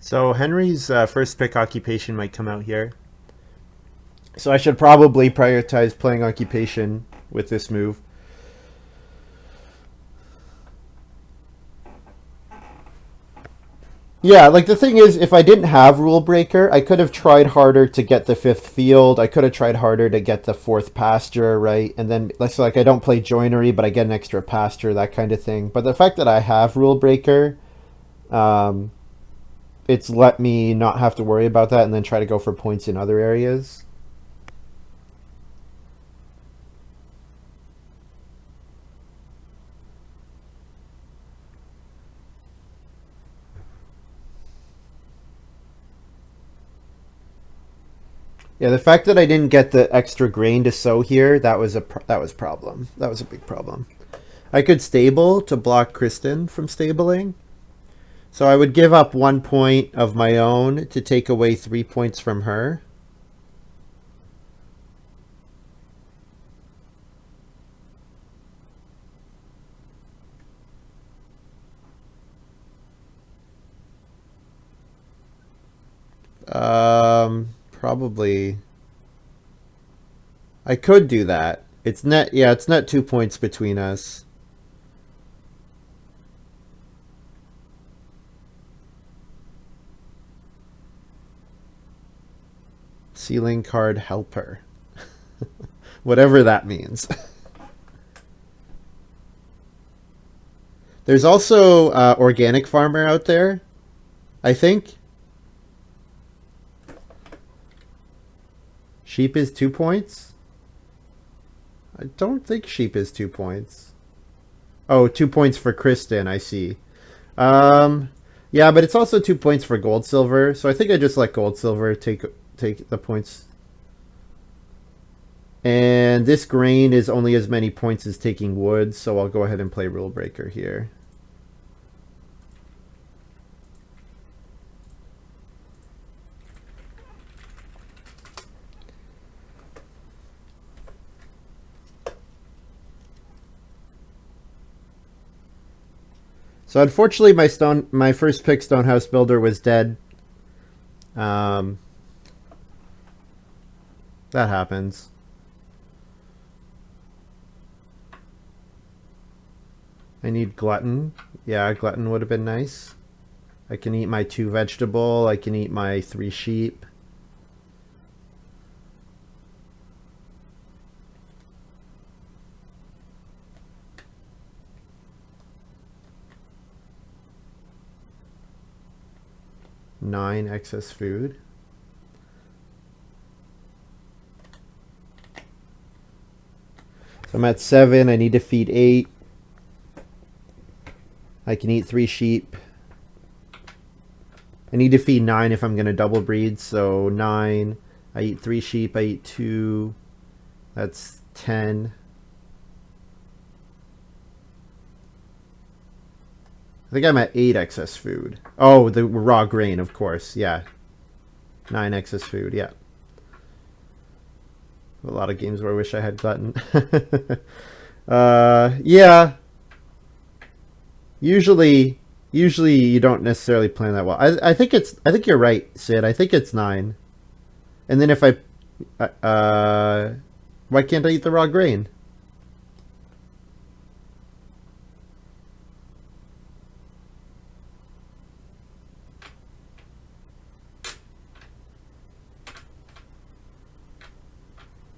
So Henry's first pick occupation might come out here. So I should probably prioritize playing occupation with this move. Yeah, like the thing is, if I didn't have Rule Breaker, I could have tried harder to get the 5th field. I could have tried harder to get the 4th pasture, right? And then, let's like I don't play joinery, but I get an extra pasture, that kind of thing. But the fact that I have Rule Breaker, um, it's let me not have to worry about that and then try to go for points in other areas. Yeah, the fact that I didn't get the extra grain to sow here, that was problem. That was a big problem. I could stable to block Kristen from stabling. So I would give up 1 point of my own to take away 3 points from her. Probably. I could do that. It's net, yeah, it's net 2 points between us. Ceiling card helper. Whatever that means. There's also organic farmer out there, I think. Sheep is 2 points? I don't think sheep is 2 points. Oh, 2 points for Kristen, I see. Um, yeah, but it's also 2 points for gold silver, so I think I just let gold silver take the points. And this grain is only as many points as taking wood, so I'll go ahead and play rule breaker here. So unfortunately, my first pick, Stonehouse Builder, was dead. That happens. I need glutton. Yeah, glutton would have been nice. I can eat my 2 vegetable. I can eat my 3 sheep. Nine excess food. So I'm at 7. I need to feed 8. I can eat 3 sheep. I need to feed 9 if I'm going to double breed. So 9. I eat 3 sheep. I eat 2. That's 10. I think I'm at 8 excess food. Oh, the raw grain, of course. Yeah. 9 excess food. Yeah. A lot of games where I wish I had glutton. Yeah. Usually you don't necessarily plan that well. I think you're right, Sid. I think it's 9. And then if why can't I eat the raw grain?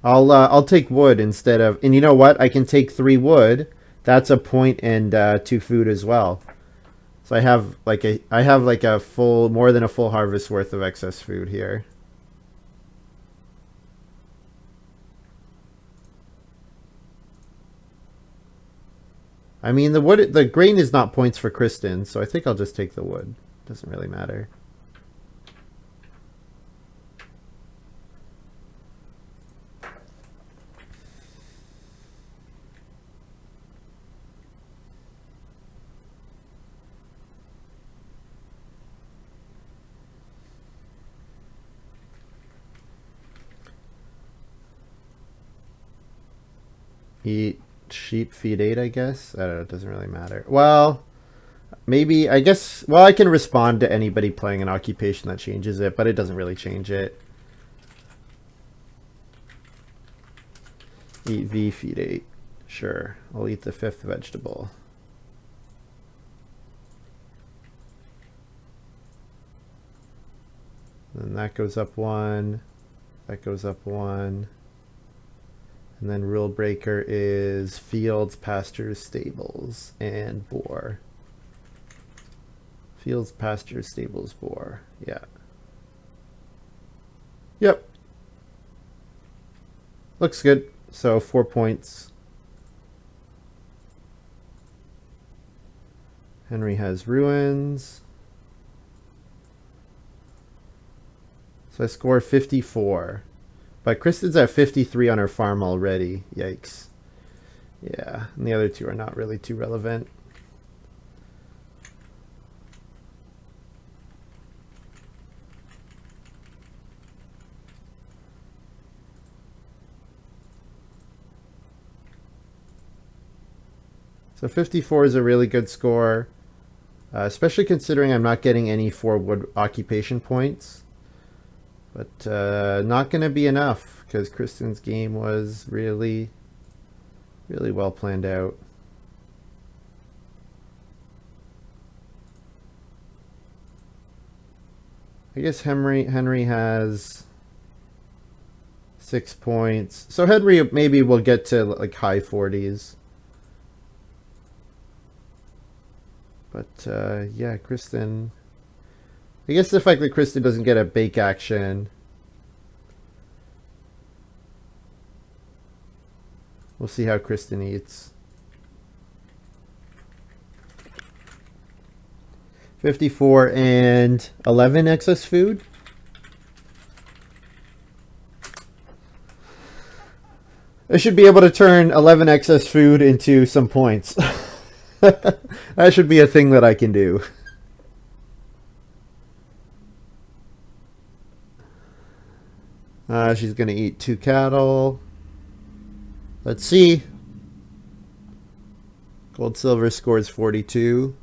I'll take wood instead of, and you know what? I can take 3 wood. That's a point and 2 food as well. So I have like a full, more than a full harvest worth of excess food here. I mean, the grain is not points for Kristen, so I think I'll just take the wood. Doesn't really matter. Eat sheep, feed 8, I guess. I don't know, it doesn't really matter. Well, maybe, I guess, well, I can respond to anybody playing an occupation that changes it, but it doesn't really change it. Eat V, feed 8. Sure, I'll eat the 5th vegetable. And that goes up 1. That goes up 1. And then rule breaker is fields, pastures, stables, and boar. Fields, pastures, stables, boar. Yeah. Yep. Looks good. So 4 points. Henry has ruins. So I score 54. But Kristen's at 53 on her farm already. Yikes. Yeah, and the other 2 are not really too relevant. So 54 is a really good score, especially considering I'm not getting any 4 wood occupation points. But not going to be enough because Kristen's game was really, really well planned out. I guess Henry has 6 points. So Henry maybe will get to like high 40s. But yeah, Kristen. I guess the fact that Kristen doesn't get a bake action. We'll see how Kristen eats. 54 and 11 excess food. I should be able to turn 11 excess food into some points. That should be a thing that I can do. She's going to eat 2 cattle. Let's see. Gold Silver scores 42.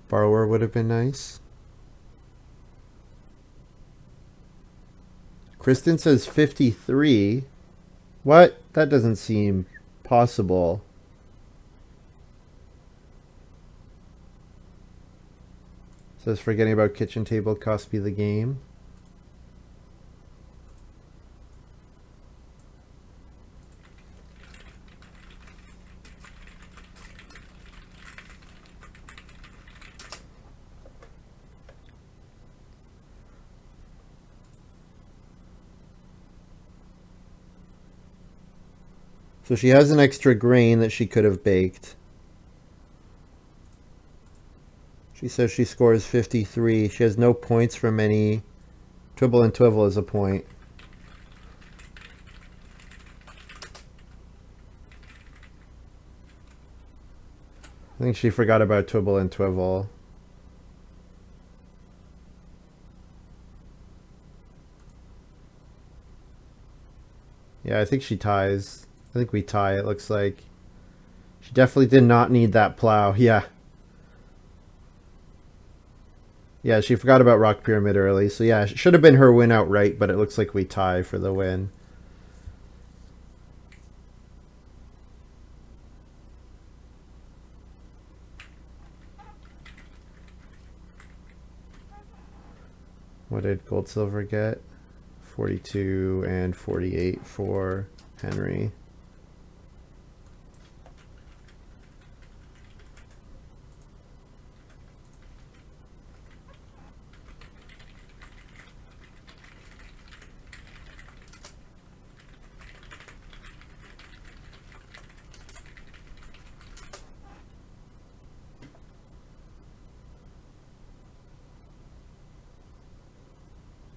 Borrower would have been nice. Kristen says 53. What? That doesn't seem possible. Says forgetting about kitchen table cost me the game. So she has an extra grain that she could have baked. She says she scores 53. She has no points from any. Twibble and Twivel is a point. I think she forgot about Twibble and Twivel. Yeah, I think she ties. I think we tie, it looks like. She definitely did not need that plow. Yeah. Yeah, she forgot about Rock Pyramid early. So yeah, it should have been her win outright, but it looks like we tie for the win. What did Gold Silver get? 42 and 48 for Henry.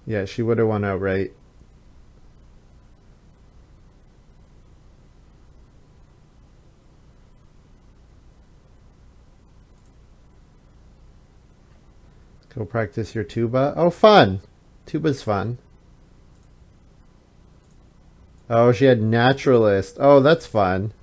Yeah, she would have won outright. Go practice your tuba. Oh, fun. Tuba's fun. Oh, she had naturalist. Oh, that's fun.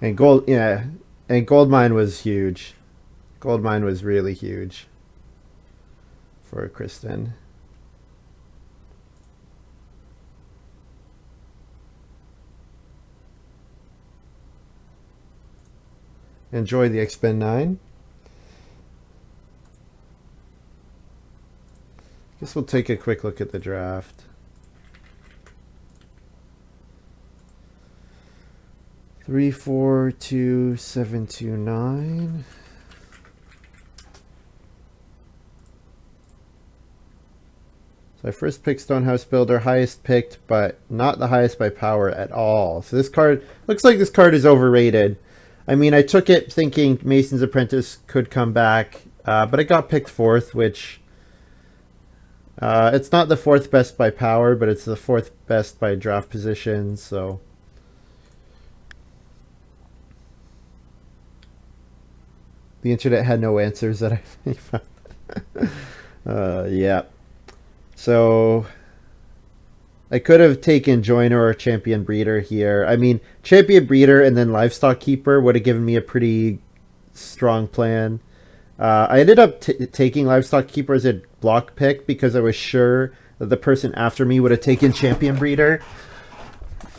And gold, yeah, and gold mine was huge. Gold mine was really huge for Kristen. Enjoy the Expend 9. Guess we'll take a quick look at the draft. 3, 4, 2, 7, 2, 9. So I first picked Stonehouse Builder, highest picked, but not the highest by power at all. So this card, looks like this card is overrated. I mean, I took it thinking Mason's Apprentice could come back, but it got picked 4th, which... it's not the 4th best by power, but it's the 4th best by draft position, so... The internet had no answers that I found. Yeah. So I could have taken Joiner or Champion Breeder here. I mean, Champion Breeder and then Livestock Keeper would have given me a pretty strong plan. I ended up taking Livestock Keeper as a block pick because I was sure that the person after me would have taken Champion Breeder.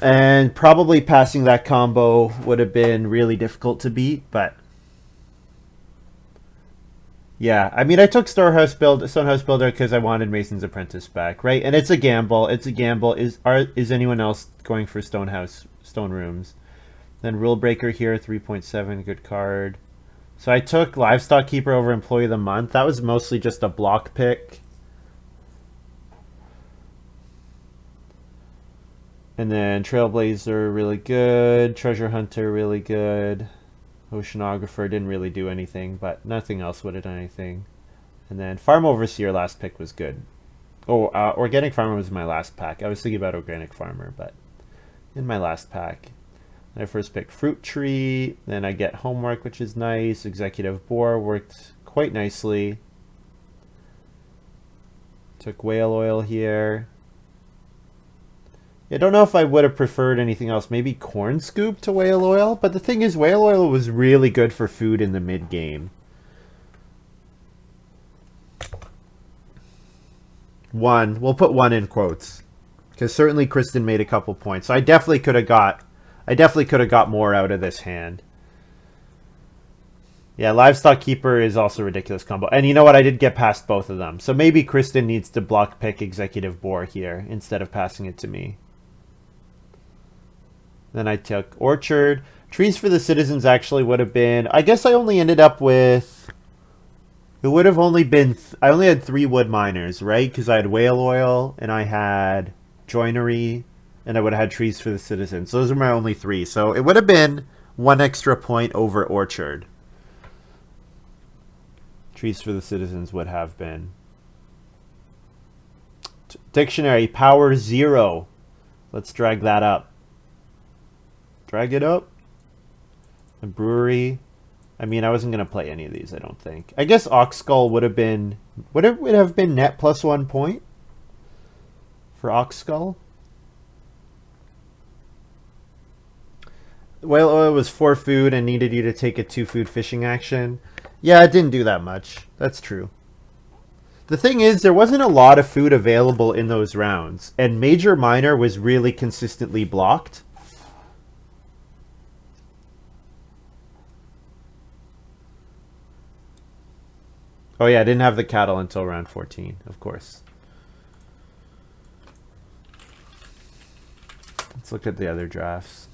And probably passing that combo would have been really difficult to beat, but... Yeah, I mean, I took Stonehouse Builder because I wanted Mason's Apprentice back, right? And it's a gamble. It's a gamble. Is anyone else going for Stone Rooms? Then Rule Breaker here, 3.7, good card. So I took Livestock Keeper over Employee of the Month. That was mostly just a block pick. And then Trailblazer, really good. Treasure Hunter, really good. Oceanographer didn't really do anything, but nothing else would have done anything. And then Farm Overseer, last pick, was good. Oh, Organic Farmer was my last pack. I was thinking about Organic Farmer, but in my last pack. I first picked Fruit Tree, then I get Homework, which is nice. Executive Boar worked quite nicely. Took Whale Oil here. I don't know if I would have preferred anything else. Maybe Corn Scoop to Whale Oil. But the thing is, Whale Oil was really good for food in the mid-game. 1. We'll put 1 in quotes. Because certainly Kristen made a couple points. So I definitely could have got more out of this hand. Yeah, Livestock Keeper is also a ridiculous combo. And you know what? I did get past both of them. So maybe Kristen needs to block pick Executive Boar here instead of passing it to me. Then I took Orchard. Trees for the Citizens actually would have been... I guess I only ended up with... It would have only been... I only had 3 wood miners, right? Because I had Whale Oil, and I had Joinery, and I would have had Trees for the Citizens. So those are my only 3. So it would have been 1 extra point over Orchard. Trees for the Citizens would have been. Dictionary, power 0. Let's drag that up. Drag it up. And Brewery. I mean, I wasn't going to play any of these, I don't think. I guess Ox Skull would have been... Would it have been net plus 1 point? For Ox Skull? Whale Oil was 4 food and needed you to take a 2 food fishing action. Yeah, it didn't do that much. That's true. The thing is, there wasn't a lot of food available in those rounds. And Major Minor was really consistently blocked. Oh yeah, I didn't have the cattle until round 14, of course. Let's look at the other drafts.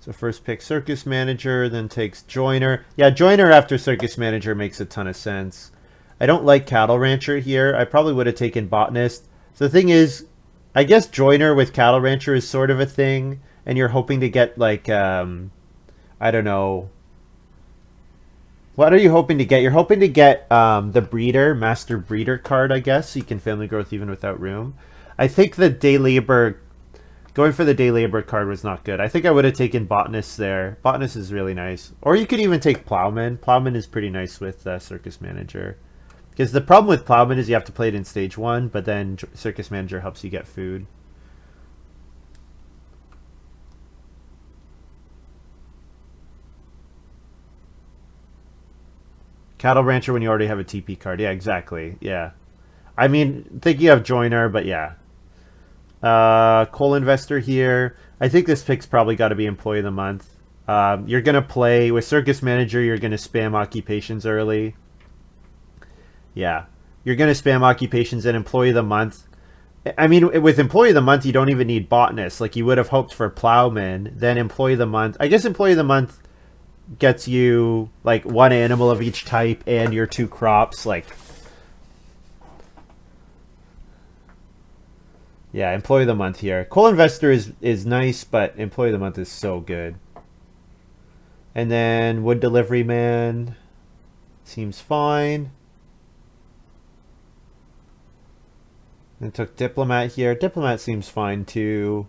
So first pick Circus Manager, then takes Joiner. Yeah, Joiner after Circus Manager makes a ton of sense. I don't like Cattle Rancher here. I probably would have taken Botanist. So the thing is, I guess Joiner with Cattle Rancher is sort of a thing, and you're hoping to get like, I don't know. What are you hoping to get? You're hoping to get the Breeder, Master Breeder card, I guess, so you can family growth even without room. I think the Day Labor, going for the Day Labor card was not good. I think I would have taken Botanist there. Botanist is really nice. Or you could even take Plowman. Plowman is pretty nice with Circus Manager. Because the problem with Plowman is you have to play it in stage 1, but then Circus Manager helps you get food. Cattle Rancher when you already have a TP card. Yeah, exactly. Yeah. I mean, thinking of Joiner, but yeah. Coal Investor here. I think this pick's probably got to be Employee of the Month. You're going to play... With Circus Manager, you're going to spam Occupations early. Yeah. You're going to spam Occupations and Employee of the Month. I mean, with Employee of the Month, you don't even need Botanist. Like, you would have hoped for Plowman. Then Employee of the Month... I guess Employee of the Month gets you like 1 animal of each type and your 2 crops. Like, Yeah, Employee of the Month here. Coal Investor is nice, but Employee of the Month is so good. And then Wood Delivery Man seems fine. And took Diplomat here. Diplomat seems fine too.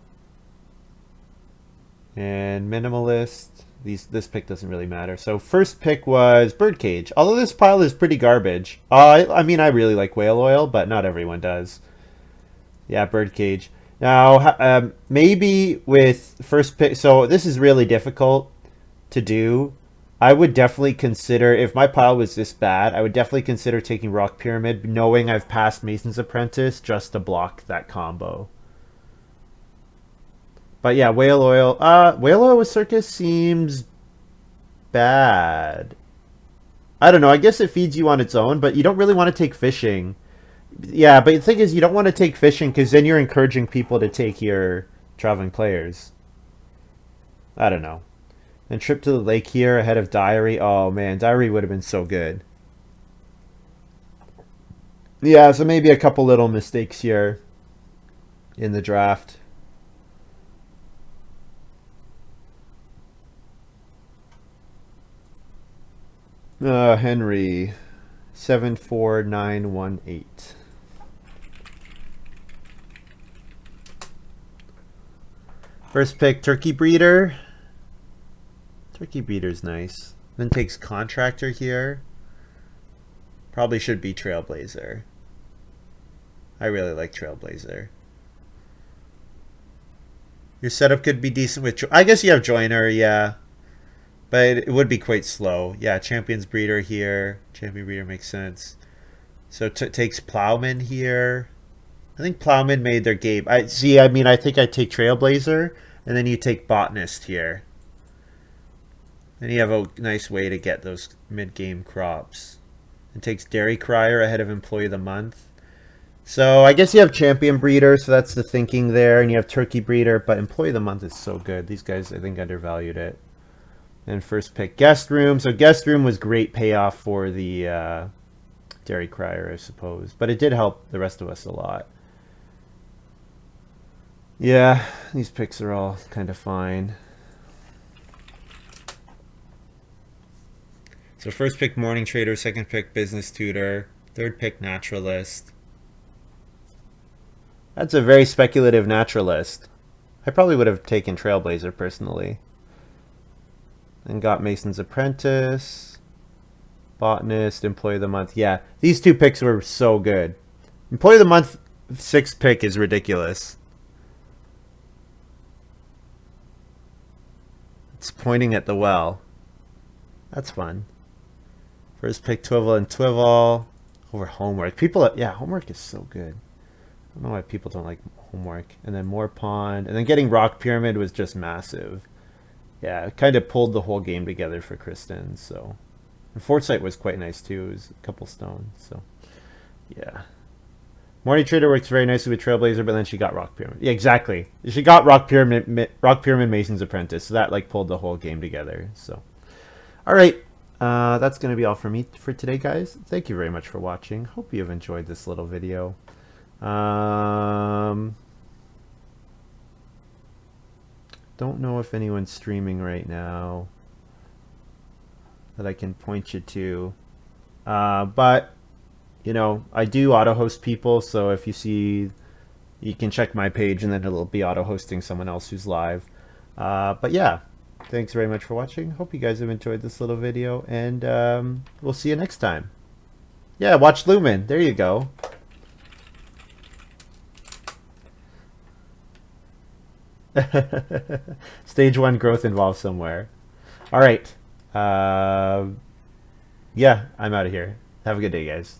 And Minimalist. This pick doesn't really matter. So first pick was Birdcage. Although this pile is pretty garbage. I mean, I really like whale oil, but not everyone does. Yeah, Birdcage. Now, maybe with first pick... So this is really difficult to do. I would definitely consider, if my pile was this bad, I would definitely consider taking Rock Pyramid, knowing I've passed Mason's Apprentice just to block that combo. But yeah, Whale Oil. Whale Oil with Circus seems bad. I don't know. I guess it feeds you on its own, but you don't really want to take fishing. Yeah, but the thing is, you don't want to take fishing because then you're encouraging people to take your traveling players. I don't know. And Trip to the Lake here ahead of Diary. Oh man, Diary would have been so good. Yeah, so maybe a couple little mistakes here in the draft. Henry, 74918. First pick, Turkey Breeder. Turkey Breeder's nice. Then takes Contractor here. Probably should be Trailblazer. I really like Trailblazer. Your setup could be decent with... I guess you have Joiner, yeah. But it would be quite slow. Yeah, Champion's Breeder here. Champion Breeder makes sense. So it takes Plowman here. I think Plowman made their game. I mean, I think I take Trailblazer, and then you take Botanist here. And you have a nice way to get those mid-game crops. It takes Dairy Crier ahead of Employee of the Month. So I guess you have Champion Breeder, so that's the thinking there. And you have Turkey Breeder, but Employee of the Month is so good. These guys, I think, undervalued it. And first pick, Guest Room. So Guest Room was great payoff for the Dairy Crier, I suppose. But it did help the rest of us a lot. Yeah, these picks are all kind of fine. So first pick, Morning Trader. Second pick, Business Tutor. Third pick, Naturalist. That's a very speculative Naturalist. I probably would have taken Trailblazer personally. And got Mason's Apprentice, Botanist, Employee of the Month. Yeah, these two picks were so good. Employee of the Month, 6th pick is ridiculous. It's pointing at the well. That's fun. First pick, Twivel and Twivel over Homework. People, yeah, Homework is so good. I don't know why people don't like Homework. And then more Pond. And then getting Rock Pyramid was just massive. Yeah, it kind of pulled the whole game together for Kristen. So, and Foresight was quite nice too. It was a couple stones. So, yeah. Morning Trader works very nicely with Trailblazer, but then she got Rock Pyramid. Yeah, exactly. She got Rock Pyramid, Mason's Apprentice. So that like pulled the whole game together. So, all right. That's going to be all for me for today, guys. Thank you very much for watching. Hope you have enjoyed this little video. Don't know if anyone's streaming right now that I can point you to. But, you know, I do auto-host people, so if you see, you can check my page and then it'll be auto-hosting someone else who's live. But yeah, thanks very much for watching. Hope you guys have enjoyed this little video, and we'll see you next time. Yeah, watch Lumen. There you go. Stage 1 growth involved somewhere. All right. Yeah, I'm out of here. Have a good day, guys.